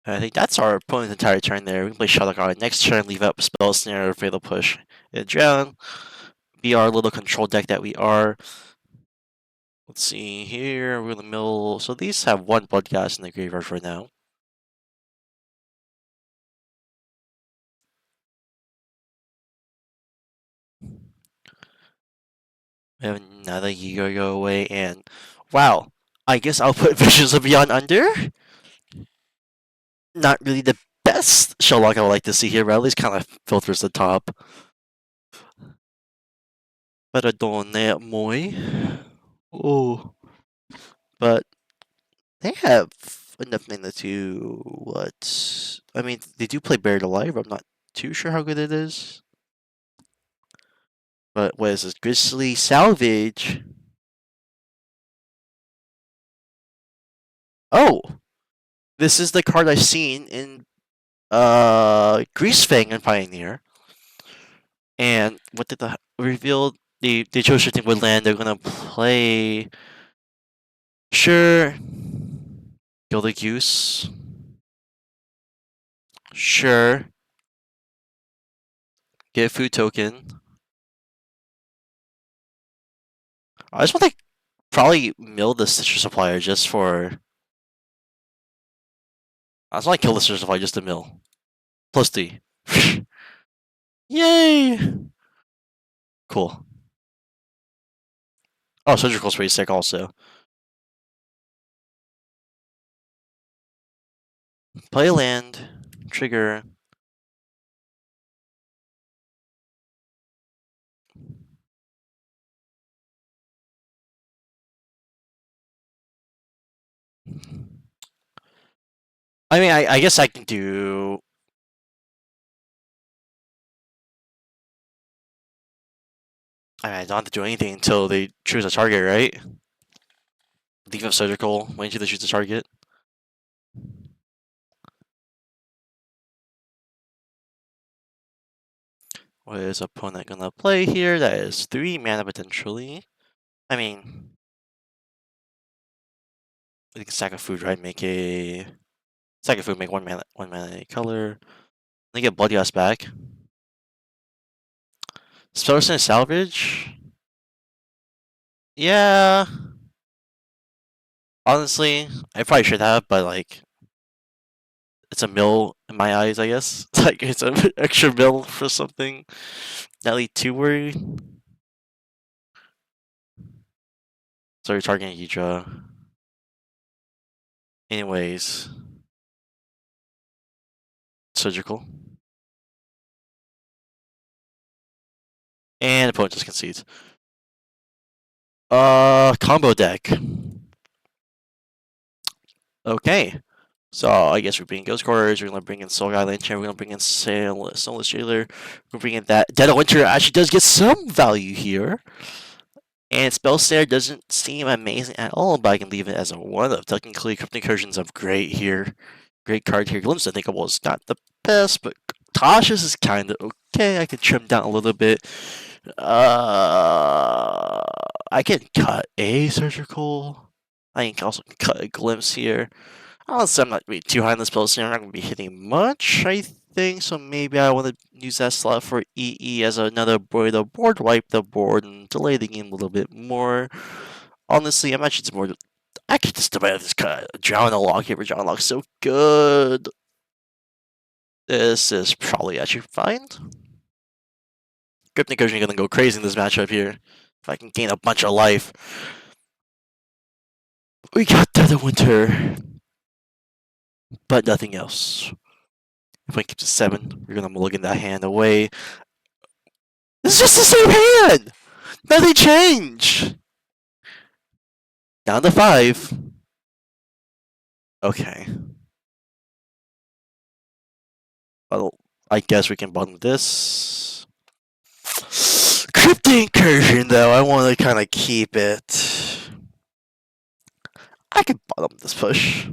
I think that's our opponent's entire turn there. We can play Sherlock on next turn, leave up Spell Snare, Fatal Push, and Drown. Be our little control deck that we are. Let's see here, we're in the middle. So these have 1 Blood Gas in the graveyard for now. We have another Yo-Yo away, and wow, I guess I'll put Visions of Beyond under. Not really the best Sherlock I would like to see here, but at least kind of filters the top. Paradone Moy. Oh. But they have enough mana to what? I mean, they do play Buried Alive. I'm not too sure how good it is. But what is this? Grizzly Salvage. Oh, this is the card I've seen in Greasefang and Pioneer. And what did the revealed? They chose Shifting Woodland. They're gonna play. Sure. Gilded Goose. Sure. Get a food token. I just want to probably mill the Stitcher Supplier just for. I just want to kill the Stitcher Supplier just to mill. Plus 3. Yay! Cool. Oh, Surgical's pretty sick also. Play land. Trigger. I mean, I guess I can do. I mean, I don't have to do anything until they choose a target, right? Leave of Surgical, wait until they choose a target. What is opponent gonna play here? That is 3 mana potentially. I mean, I think sack of food, right? Make a sack of food, make 1 mana color. Then get Bloody Ass back. Spellston salvage. Yeah. Honestly, I probably should have, but like, it's a mill in my eyes, I guess. Like, it's an extra mill for something. Not really too worried. So you're targeting Hydra. Anyways, surgical. And opponent just concedes. Combo deck. Okay. So I guess we're bringing Ghost Quarters, we're gonna bring in Soul Guy Lantern, we're gonna bring in Soulless Jailer, we're bringing that. Dead of Winter actually does get some value here. And Spell Snare doesn't seem amazing at all, but I can leave it as a 1 of. Technically, Cryptic Incursions of great here. Great card here. Glimpse Unthinkable is not the best, but Cautious is kind of okay. I could trim down a little bit. I can cut a Surgical. I can also cut a Glimpse here. Honestly, I'm not really too high on this build, so I'm not going to be hitting much, I think. So maybe I want to use that slot for EE as another way to board wipe the board and delay the game a little bit more. Honestly, I'm actually just more. I could just demand this cut. Drown a log here for Drown a log. So good. This is probably actually fine. Cryptic Incursion gonna go crazy in this matchup here. If I can gain a bunch of life. We got Dead of Winter. But nothing else. If we keep it 7, we're gonna mulligan that hand away. This is just the same hand! Nothing changed! Down to 5. Okay. Well, I guess we can bottom this. Cryptic Incursion, though, I want to kind of keep it. I can bottom this push.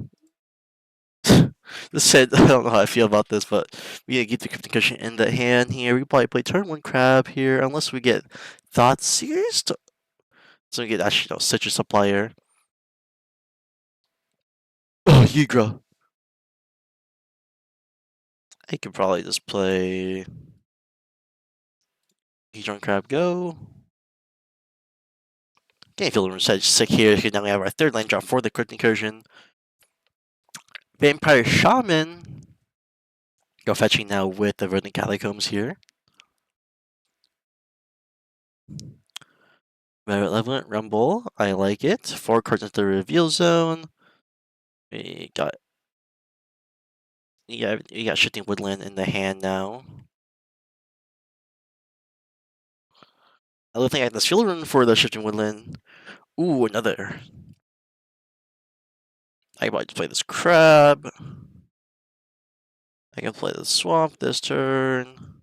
This said, I don't know how I feel about this, but we gotta keep the Cryptic Incursion in the hand here. We can probably play turn 1 Crab here, unless we get Thoughtseers. So we get actually no Citrus Supplier. Oh, Yigra. I could probably just play Hedron Crab Go. Can't feel the set sick here because now we have our 3rd land drop for the Crypt Incursion. Vampire Shaman. Go fetching now with the Verdant Catacombs here. Malevolent Rumble. I like it. 4 cards into the reveal zone. We got. Yeah, we got Shifting Woodland in the hand now. I don't think I have the Field Rune for the Shifting Woodland. Ooh, another. I might just play this Crab. I can play the Swamp this turn.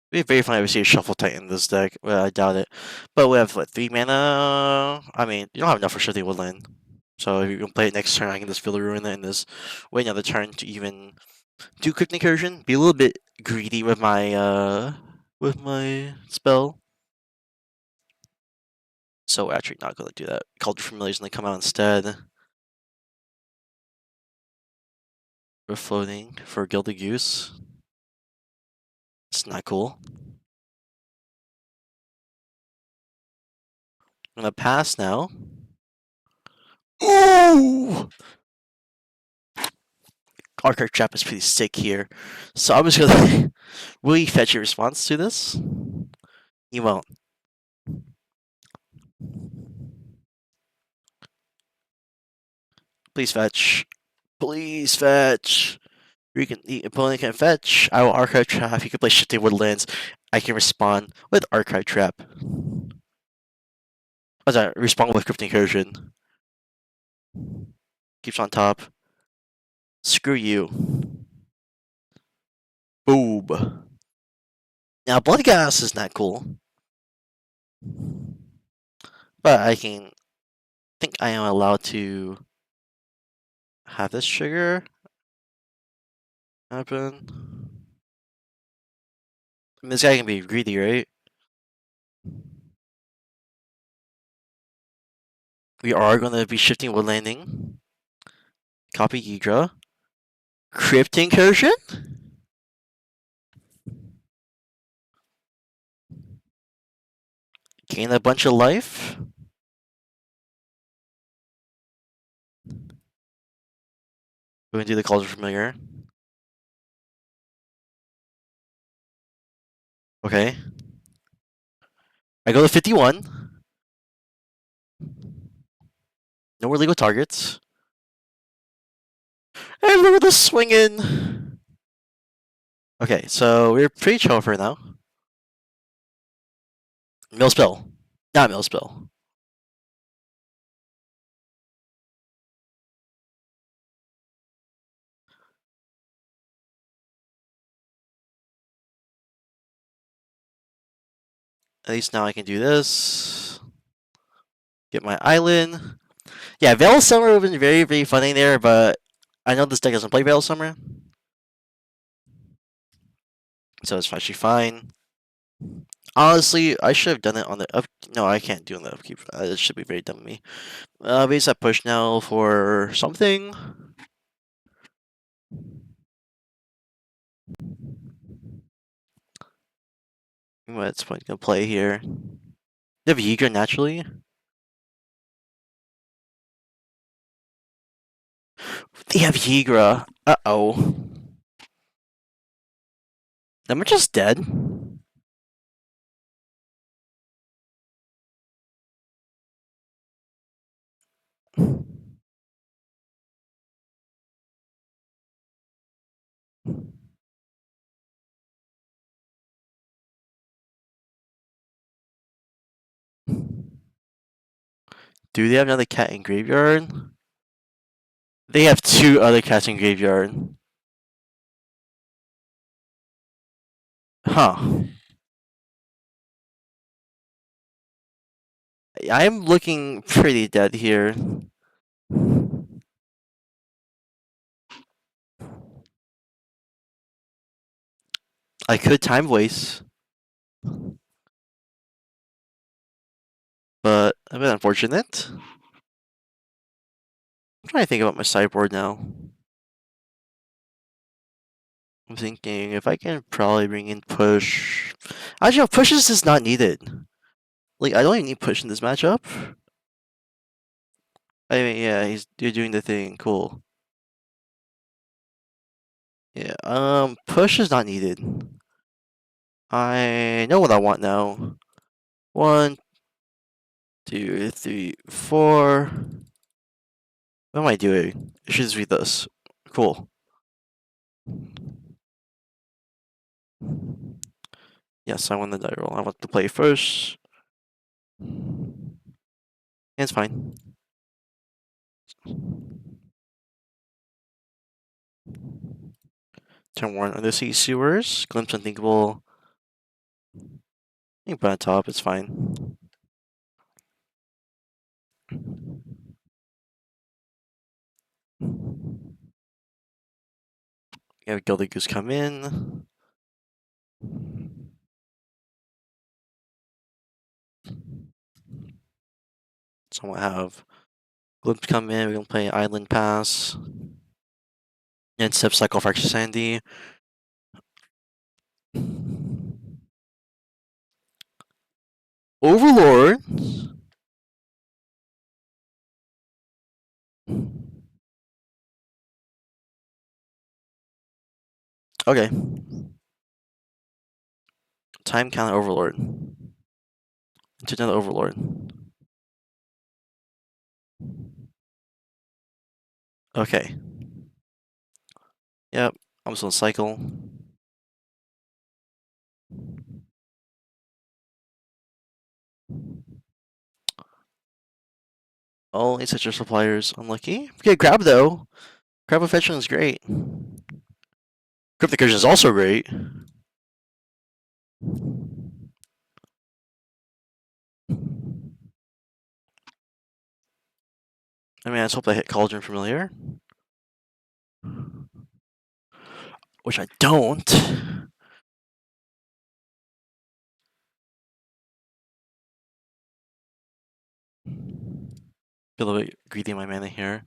It'd be very funny if we see a Shuffle Titan in this deck. Well, I doubt it. But we have, what, 3 mana? I mean, you don't have enough for Shifting Woodland. So if you can play it next turn, I can just Field Ruin it and just wait another turn to even Do quick incursion. Be a little bit greedy with my spell. So actually not gonna do that. Culture Familiar's gonna come out instead. We're floating for Gilded Goose. It's not cool. I'm gonna pass now. Ooh! Archive Trap is pretty sick here. So I'm just gonna... Will you fetch your response to this? You won't. Please fetch. Please fetch. The opponent can fetch. I will Archive Trap. You can play Shifting Woodlands. I can respond with Archive Trap. What's that? Respond with Crypt Incursion. Keeps on top. Screw you. Boob. Now, Blood Gas is not cool. But I think I am allowed to have this trigger happen. I mean, this guy can be greedy, right? We are going to be shifting wood landing. Copy Hydra. Crypt Incursion? Gain a bunch of life. We're going to do the Culture Familiar. Okay. I go to 51. No more legal targets. And look at the swinging. Okay, so we're pretty chill for now. Mill spell. Not mill spell. At least now I can do this. Get my island. Yeah, Veil Summer would have been very, very funny there, but I know this deck doesn't play Veil Summer. So it's actually fine. Honestly, I should have done it on the up. No, I can't do it on the upkeep. It should be very dumb of me. We just have push now for something. What's point gonna play here? They have Yiga naturally. They have Yigra. Uh-oh. Am I just dead? Do they have another cat in graveyard? They have two other cats in graveyard. Huh. I'm looking pretty dead here. I could time waste, but a bit unfortunate. I'm trying to think about my sideboard now. I'm thinking if I can probably bring in push. Actually, no, push is just not needed. Like, I don't even need push in this matchup. I mean, yeah, you're doing the thing. Cool. Yeah, push is not needed. I know what I want now. 1, 2, 3, 4. What am I doing? I should just read this. Cool. Yes, I want the die roll. I want to play first. It's fine. Turn 1 Undersea Sewers. Glimpse Unthinkable. You can put on top, it's fine. We have Gilded Goose come in. So we'll have Glimpse come in. We're gonna play Island Pass. And Step Cycle for Extra Sandy. Overlord. Okay. Time Count Overlord. Into another Overlord. Okay. Yep. I'm just gonna cycle. Only Citrus Suppliers. Unlucky. Okay, Grab though. Grab of Fetching is great. Cryptic Cursion is also great. I mean, I just hope I hit Cauldron Familiar. Which I don't. Feel a little bit greedy in my mana here.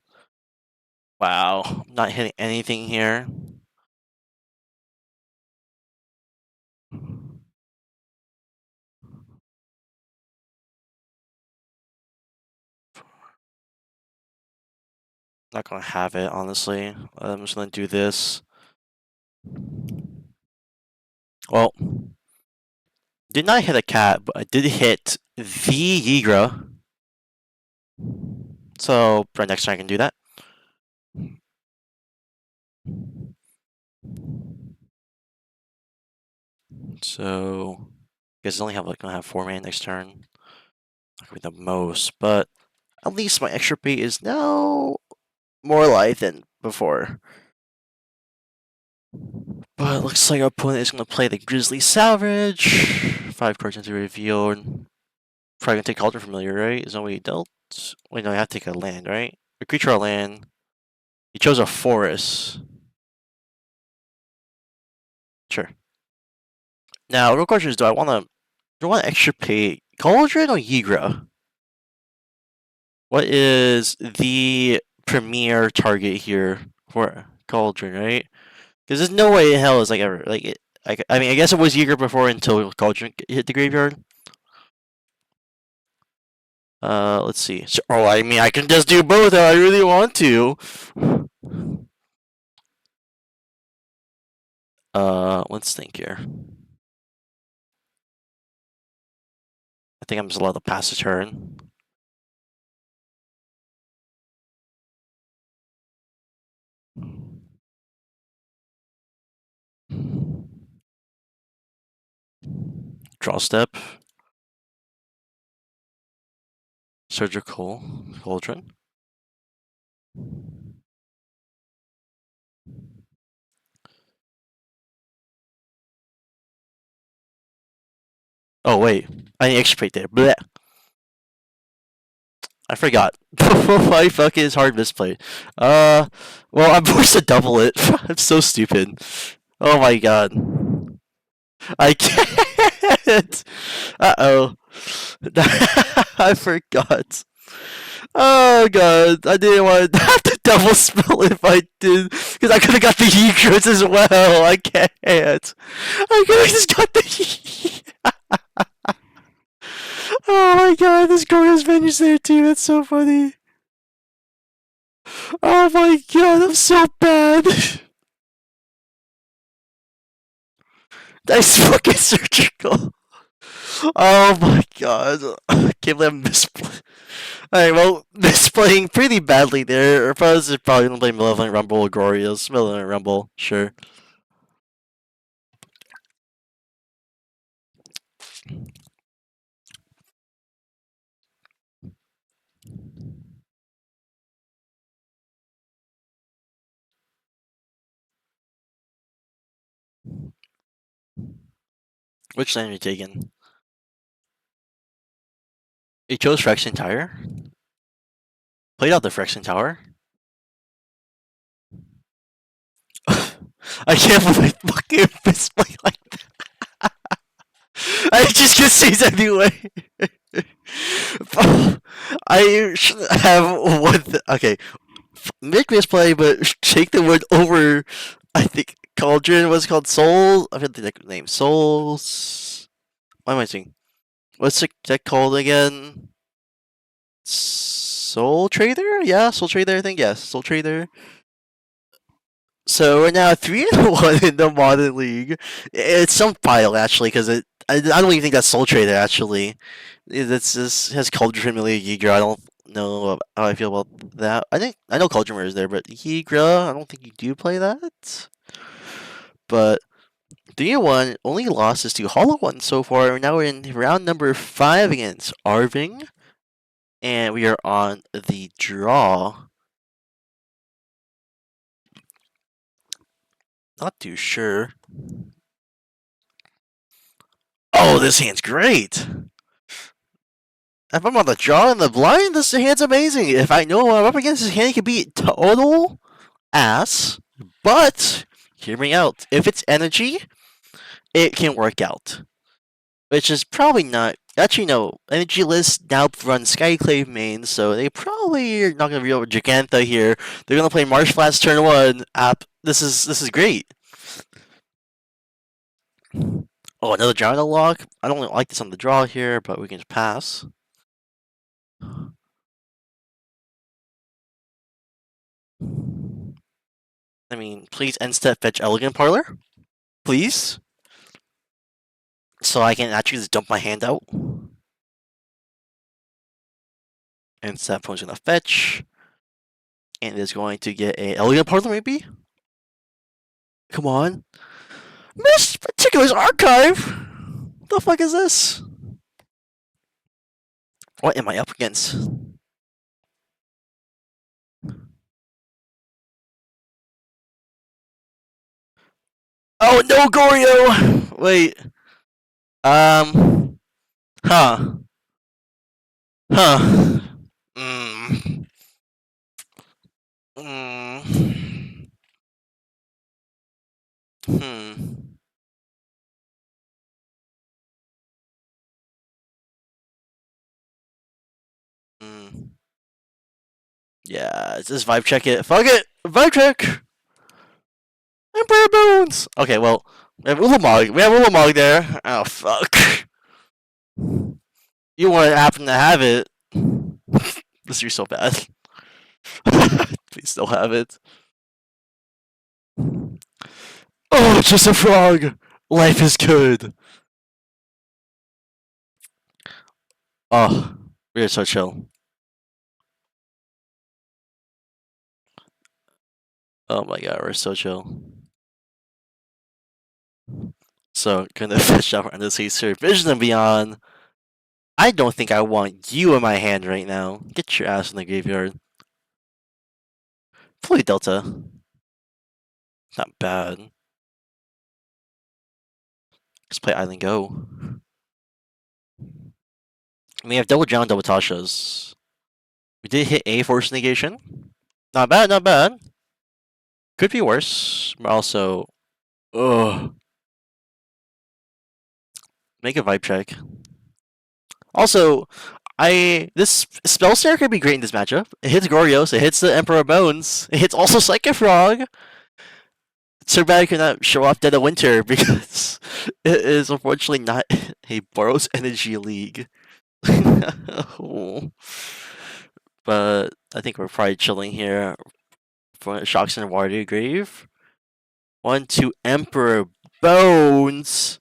Wow. Not hitting anything here. Not gonna have it, honestly. I'm just gonna do this. Well, did not hit a cat, but I did hit the Yigra. So, for next turn I can do that. So, I guess I only have gonna have 4 mana next turn. Not gonna be the most, but at least my extra pay is now more life than before. But it looks like our opponent is gonna play the Grizzly Salvage. 5 cards into revealed. Probably gonna take Cauldron Familiar, right? Is that what he dealt? Wait, no, I have to take a land, right? A creature or land. He chose a forest. Sure. Now, real question is, do I want extra pay Cauldron or Yigra? What is the premier target here for Cauldron, right? Because there's no way in hell is like ever like it. I mean, I guess it was Yigra before until Cauldron hit the graveyard. Let's see. So, oh, I mean, I can just do both if I really want to. Let's think here. I think I'm just allowed to pass a turn. Draw step. Surgical Cauldron. Oh wait, I need extra pay there. Blech. I forgot. My fucking is hard misplay. Well, I'm forced to double it. I'm so stupid. Oh my god. I can't. Uh-oh. I forgot. Oh god, I didn't want to have to double spell if I did, because I could have got the Egros as well. I can't. I could have just got the. Oh my god, this Goryos Vengence there too. That's so funny. Oh my god, I'm so bad. Nice fucking surgical. Oh my god. I can't believe I'm misplaying. Alright, well, misplaying pretty badly there. Opponents are probably gonna play Malevolent Rumble or Goryos. Malevolent Rumble, sure. Which land are you taking? You chose Phyrexian Tower? Played out the Phyrexian Tower? I can't believe I fucking fist play like that. I just get seized anyway. I should have one. Okay, make misplay, but shake the word over. I think Cauldron was called Soul. I forget the name. Souls. What am I saying? What's that called again? Soul Trader? Yeah, Soul Trader. I think yes, Soul Trader. So we're now 3-1 in the Modern League. It's some pile actually, because I don't even think that's Soul Trader actually. It's this has Cauldron Yeager. I don't know how I feel about that. I know Cauldron is there, but Yeager, I don't think you do play that. But 3-1, only losses to Hollow One so far. Now we're in round number 5 against Arving, and we are on the draw. Not too sure. Oh, this hand's great. If I'm on the draw and the blind, this hand's amazing. If I know what I'm up against, this hand can be total ass. But hear me out. If it's energy, it can work out. Which is probably not. Actually, no. Energy list now runs Skyclave main, so they probably are not going to be over Gigantha here. They're going to play Marsh Flats turn 1. This is great. Oh, another draw lock. I don't like this on the draw here, but we can just pass. I mean, please end step fetch Elegant Parlor. Please. So I can actually just dump my hand out. And step opponent's gonna fetch. And is going to get a Elegant Parlor maybe? Come on. Miss Particulars Archive? What the fuck is this? What am I up against? Oh no, Goryo! Wait. Huh. Huh. Mm. Mm. Hmm. Mm. Yeah, just vibe check it. Fuck it! Vibe check! Emperor Bones! Okay, well, we have Ulamog. We have Ulamog there. Oh, fuck. You want to happen to have it. This is so bad. Please still have it. Oh, just a frog! Life is good! Oh, we're so chill. Oh my god, we're so chill. So, gonna fish out under the sea, Vision and Beyond. I don't think I want you in my hand right now. Get your ass in the graveyard. Play Delta. Not bad. Just play Island Go. We have double Drown, double Tashas. We did hit a Force Negation. Not bad, not bad. Could be worse. But also, ugh. Make a vibe check. Also, this spell snare could be great in this matchup. It hits Goryos, it hits the Emperor Bones, it hits also Psychic Frog. It's too bad it cannot show off Dead of Winter because it is unfortunately not a Boros Energy League. But I think we're probably chilling here for Shocks and Water Grave. 1-2 Emperor Bones.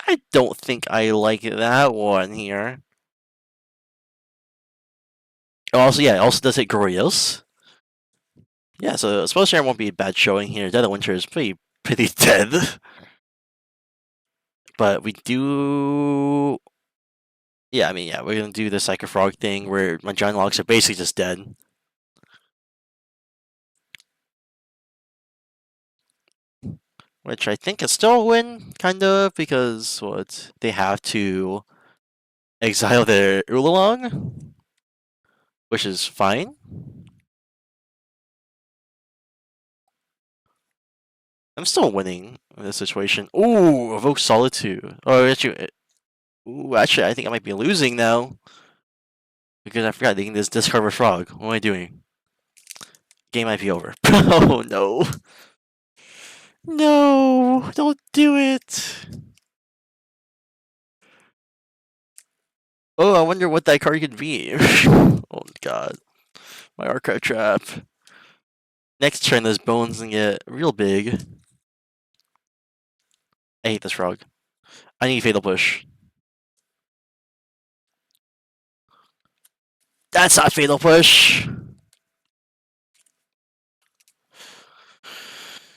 I don't think I like that one here. Also, yeah, it also does hit Goryos. Yeah, so Spell Share won't be a bad showing here. Dead of Winter is pretty dead. But we do. Yeah, I mean, yeah, we're gonna do the Psycho Frog thing where my Giant Logs are basically just dead. Which I think is still a win, kind of, because they have to exile their Ulalong, which is fine. I'm still winning in this situation. Ooh, evoke solitude. Oh, actually, ooh, actually, I think I might be losing now because I forgot they can just discard a frog. What am I doing? Game might be over. Oh no, no! Don't do it. Oh, I wonder what that card could be. Oh god, my archive trap. Next turn, those bones can get real big. I hate this frog. I need Fatal Push. That's not Fatal Push!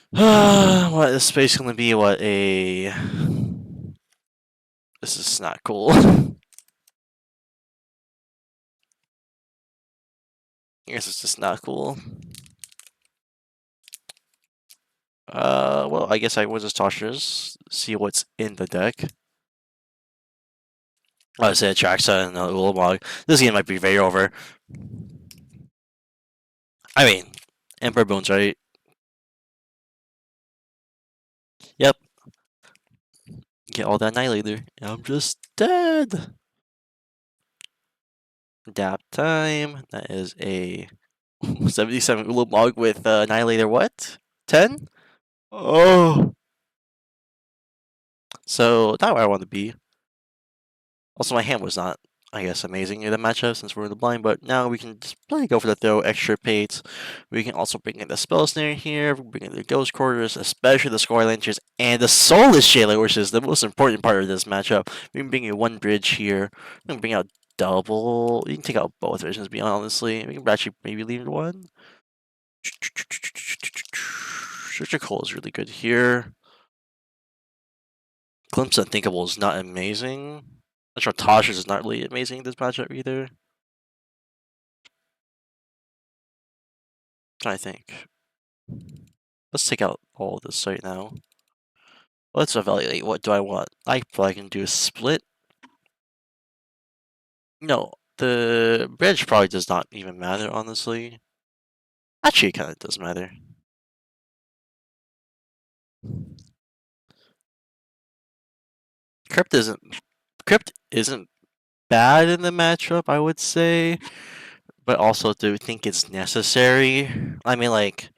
What is space gonna be? What a... This is not cool. I guess it's just not cool. Well, I guess I will just toss this, see what's in the deck. I said Traxa and a little Log. This game might be very over. I mean, Emperor Bones, right? Yep. Get all that Annihilator. I'm just dead. Dap time. That is a 77 Ulamog with Annihilator what? 10? Oh. So, not where I want to be. Also, my hand was not, I guess, amazing in the matchup since we're in the blind, but now we can just play go for the throw, extra pates. We can also bring in the Spell Snare here, bring in the Ghost Quarters, especially the Score Lancers, and the Soulless Jailer, which is the most important part of this matchup. We can bring in one bridge here. We can bring out double. You can take out both versions, to be honestly. We can actually maybe leave one. Search Coal is really good here. Glimpse Unthinkable is not amazing. I'm sure Tosh is not really amazing in this matchup either. I think. Let's take out all of this right now. Let's evaluate what do I want. I probably can do a split. No, the bridge probably does not even matter, honestly. Actually, it kind of does matter. Crypt isn't bad in the matchup, I would say, but also do think it's necessary. I mean, like,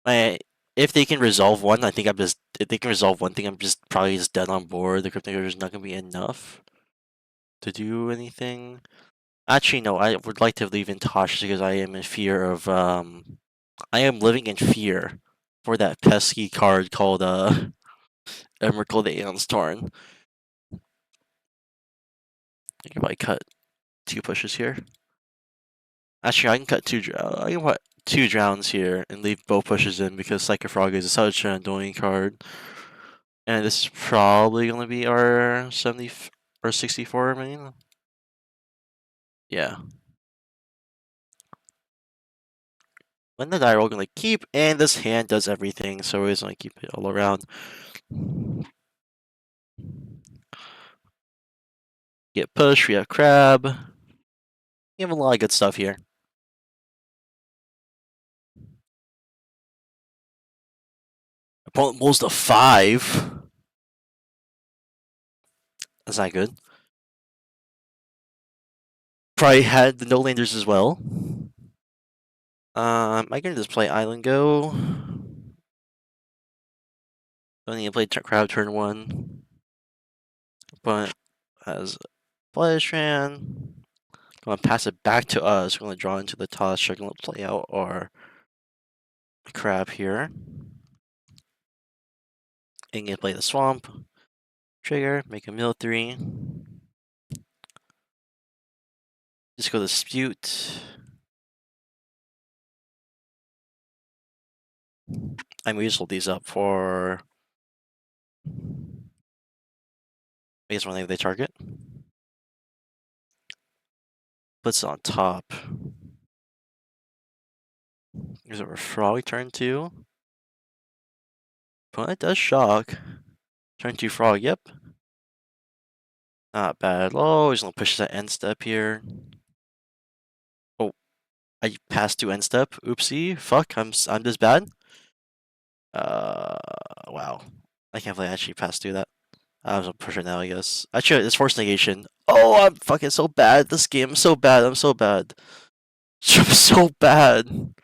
if they can resolve one, I think I'm just if they can resolve one thing, I'm just probably just dead on board. The Crypt is not gonna be enough to do anything. Actually, no, I would like to leave in Tosh because I am in fear of I am living in fear for that pesky card called Emerald the Aeon's Torn. I can probably cut 2 pushes here. Actually, I can cut 2 I can put 2 drowns here and leave both pushes in because Psychic Frog is such an annoying card. And this is probably gonna be our 70 or 64 main. Yeah. When the die roll gonna keep, and this hand does everything, so we're just gonna keep it all around. Get push, we have crab. We have a lot of good stuff here. Opponent rolls to 5. That's not good. Probably had the no landers as well. I can just play Island Go. Don't need to play crab turn 1. But as Flashran. Gonna pass it back to us. We're gonna draw into the toss. We're gonna play out our crab here. And gonna play the swamp. Trigger, make a mill 3. Just go to dispute. I'm gonna hold these up for I guess when they target. Puts it on top. Is it a frog turn 2? Opponent does shock. Turn 2 frog, yep. Not bad. Oh, he's gonna push that end step here. Oh, I passed 2 end step. Oopsie. Fuck, I'm this bad. Wow. I can't believe I actually passed through that. I was a pusher now, I guess. Actually, it's force negation. Oh, I'm fucking so bad at this game. I'm so bad. I'm so bad. I'm so bad.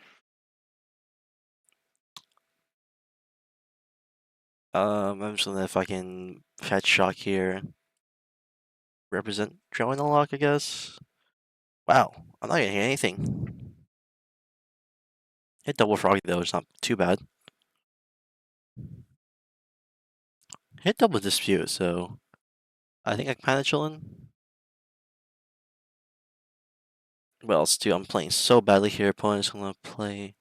I'm just gonna fucking fetch shock here. Represent drawing the lock, I guess. Wow, I'm not gonna hit anything. Hit double frog though, it's not too bad. Hit double dispute, so I think I'm kinda chilling. What else do I'm playing so badly here? Opponent's gonna play.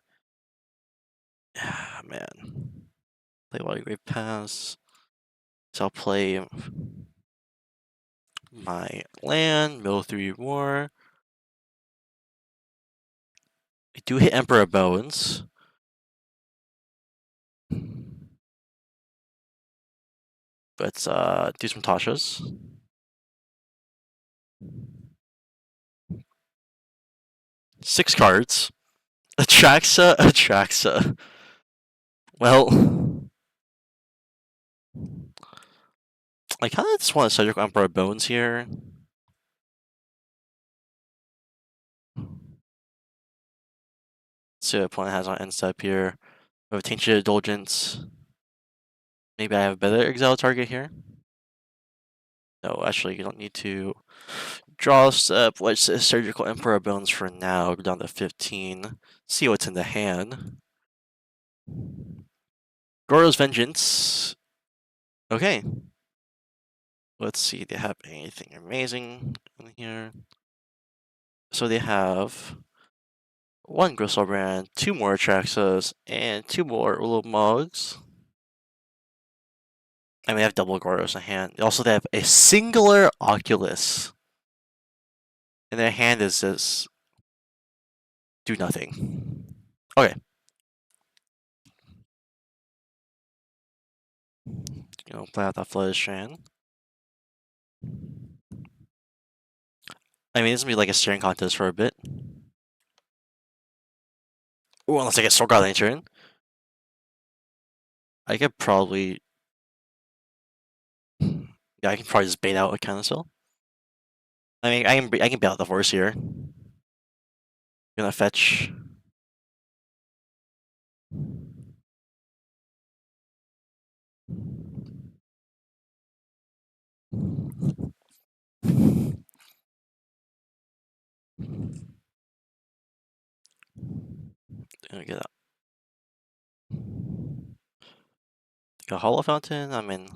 Man. Play Water Grave Pass. So I'll play my land, mill 3 more. I do hit Emperor Bones. Let's do some Tashas. 6 cards. Atraxa, Atraxa. Well, I kind of just want to Surgical Emperor Bones here. See what opponent has on end step here. We have Tainted Indulgence. Maybe I have a better exile target here. No, actually, you don't need to draw a step. Let's say Surgical Emperor Bones for now. Go down to 15. See what's in the hand. Goryos Vengence. Okay. Let's see. They have anything amazing in here. So they have 1 Gristle Brand, 2 more Atraxas, and 2 more Ulu Mugs. And we have double Goryos in hand. Also, they have a singular Oculus. And their hand is just do nothing. Okay. Play out that Flooded Strand. I mean, this is gonna be like a staring contest for a bit. Ooh, unless I get Soul God Lantern. I could probably. Yeah, I can probably just bait out a Carousel. I mean, I can bait out the force here. Gonna fetch. Gonna get a Hollow Fountain. I'm in.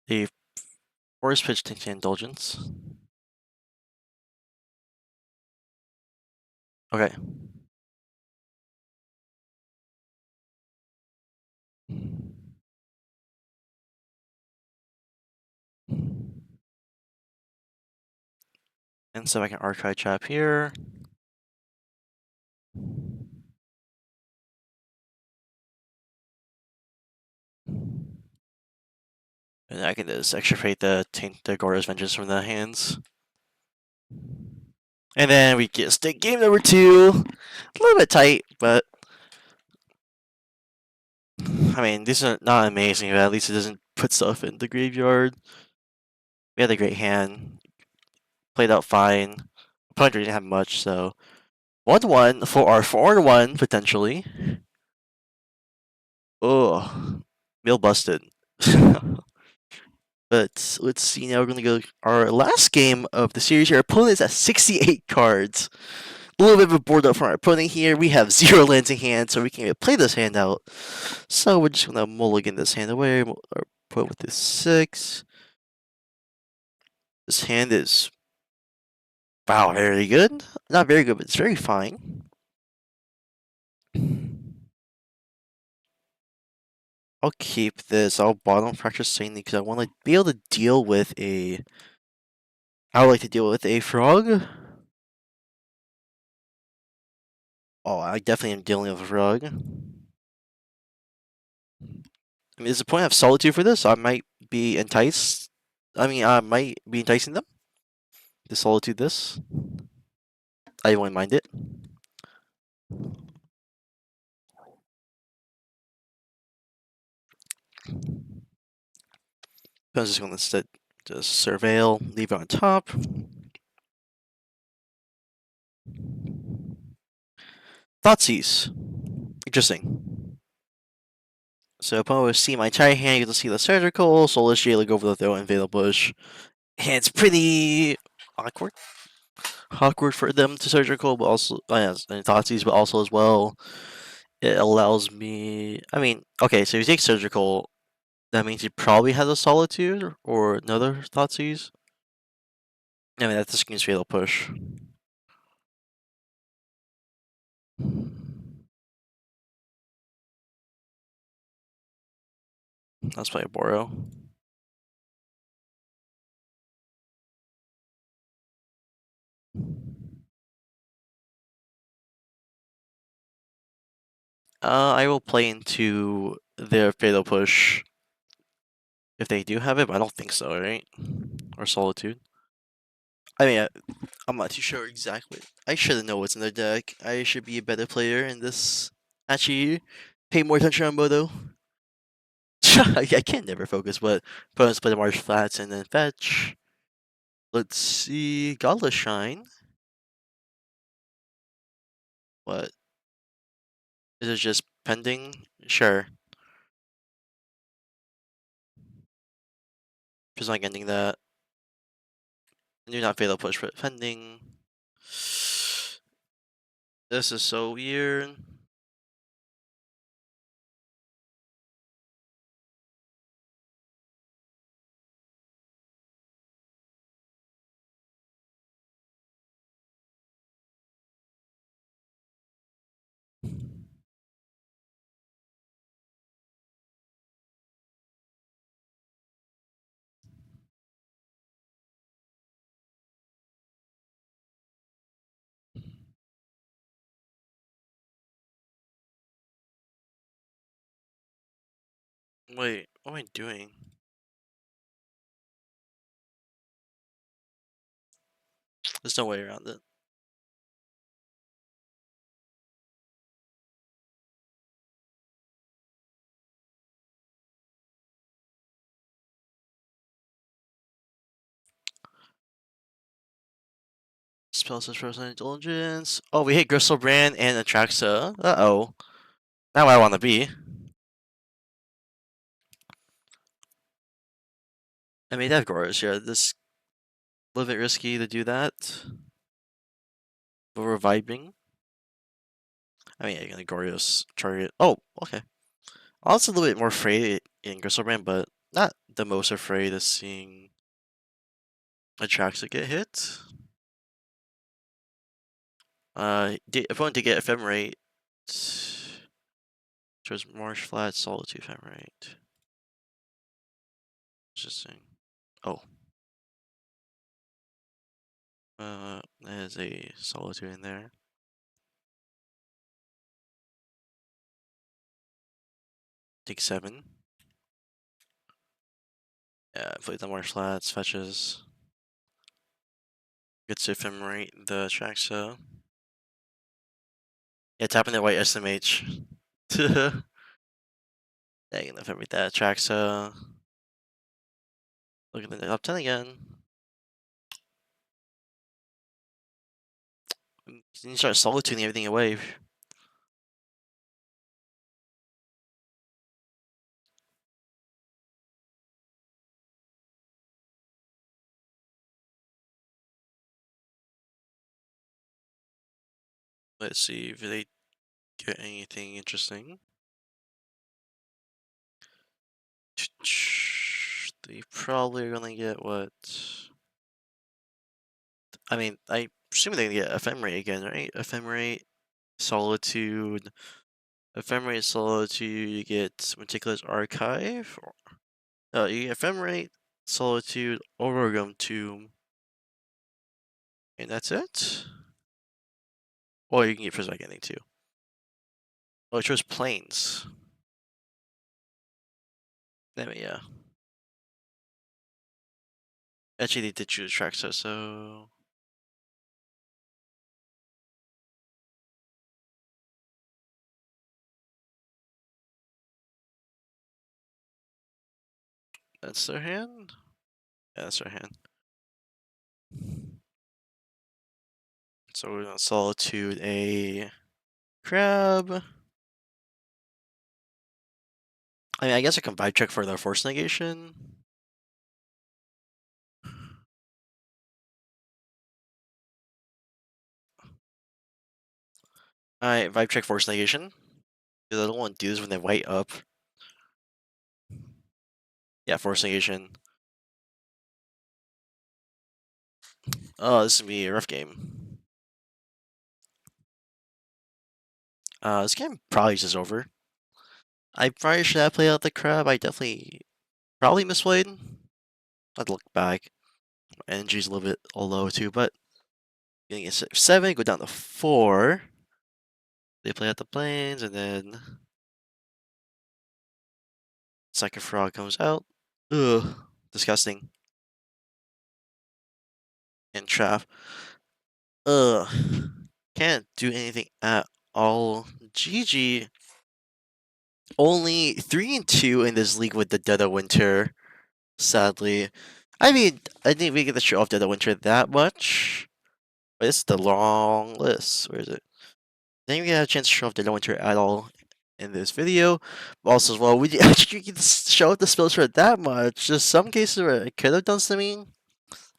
The Force Pitch Tinted Indulgence. Okay. And so I can Archive Trap here. And I can just extirpate the Goryos Vengeance from the hands. And then we get stick game number 2. A little bit tight, but I mean, these are not amazing, but at least it doesn't put stuff in the graveyard. We had a great hand. Played out fine. Opponent didn't have much, so 1-1 for our 4-1 potentially. Oh, Mill busted. But let's see now. We're gonna go our last game of the series here. Our opponent is at 68 cards. A little bit of a board up from our opponent here. We have 0 lands in hand, so we can't even play this hand out. So we're just gonna mulligan this hand away. Or put with this 6. This hand is wow, very good. Not very good, but it's very fine. I'll keep this. I'll bottom fracture Saintly because I want to be able to deal with a. I would like to deal with a frog. Oh, I definitely am dealing with a frog. I mean, is the point of solitude for this? I might be enticed. I mean, I might be enticing them to solitude this. I won't mind it. I'm just gonna instead just surveil, leave it on top. Thoughtseize. Interesting. So opponent will see my entire hand, you can see the surgical, soulless jailer go over the throw and Fatal Push. And it's pretty awkward. Awkward for them to surgical, but also yes, and Thoughtseize, but also as well, it allows me. I mean, okay, so if you take surgical, that means he probably has a solitude or another Thoughtseize. I mean, that's the screen's Fatal Push. Let's play a Boro. I will play into their Fatal Push if they do have it, but I don't think so, right? Or Solitude. I mean, I'm not too sure exactly. I should know what's in the deck. I should be a better player in this. Actually, pay more attention on Moto. I can't never focus, but opponents play the Marsh Flats and then fetch. Let's see. Godless Shine. What? Is it just pending? Sure. Just like ending that. Do not fatal push for pending. This is so weird. Wait, what am I doing? There's no way around it. Spell says frozen indulgence. Oh, we hit Gristlebrand and Atraxa. Uh-oh. Not where I want to be. I mean, they have Goryos here. This a little bit risky to do that. But we're vibing. I mean, you're gonna Goryos target. Oh, okay. I was a little bit more afraid in Gristlebrand, but not the most afraid of seeing Atraxa get hit. Opponent to get Ephemerate. Chose Marsh Flat, Solitude Ephemerate. Interesting. Oh. There's a Solitude in there. Take 7. Yeah, play the Marsh Flats, fetches. Gets to Ephemerate the Atraxa. Yeah, tapping that white SMH. Yeah, you can ephemerate that Atraxa. Look at the top 10 again. You start solitude everything away. Let's see if they get anything interesting. They probably are gonna get what? I mean, I presume they're gonna get Ephemerate again, right? Ephemerate, Solitude, Ephemerate, Solitude, you get Meticulous Archive. You get Ephemerate, Solitude, Overgum Tomb. And that's it? Or you can get Prismatic Ending too. Oh, it chose Planes. I mean, yeah. Actually, they did choose Traxa, so. That's their hand? Yeah, that's their hand. So we're gonna Solitude a crab. I mean, I guess I can vibe check for the force negation. Alright, vibe check force negation. Because I don't want to do this when they white up. Yeah, force negation. Oh, this is gonna be a rough game. This game probably just over. I probably should have played out the crab. I definitely probably misplayed. I'd look back. My energy's a little bit low too, but getting a 7, go down to 4. They play out the planes, and then second frog comes out. Ugh, disgusting. And trap. Ugh, can't do anything at all. GG. Only 3 and 2 in this league with the Dead of Winter. Sadly, I mean, I didn't really get to show off Dead of Winter that much. But it's the long list. Where is it? Didn't even have a chance to show off Dead of Winter at all in this video. Also, as well, we didn't actually get to show off the spells for that much. Just some cases where it could have done something.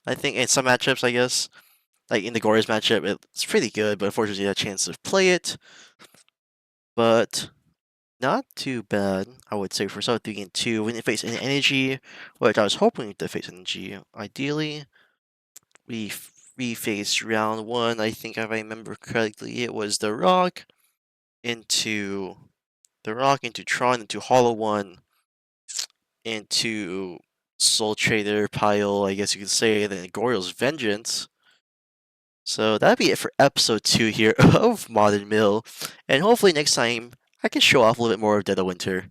I think in some matchups, I guess. Like in the Goryos matchup, it's pretty good, but unfortunately, I had a chance to play it. But not too bad, I would say, for South 3 and 2. We didn't face any energy, which I was hoping to face energy. Ideally, we faced round 1. I think if I remember correctly, it was the Rock into Tron, into Hollow One, into Soul Trader pile, I guess you could say, and then Goryos Vengeance. So that'd be it for episode 2 here of Modern Mill, and hopefully next time I can show off a little bit more of Dead of Winter.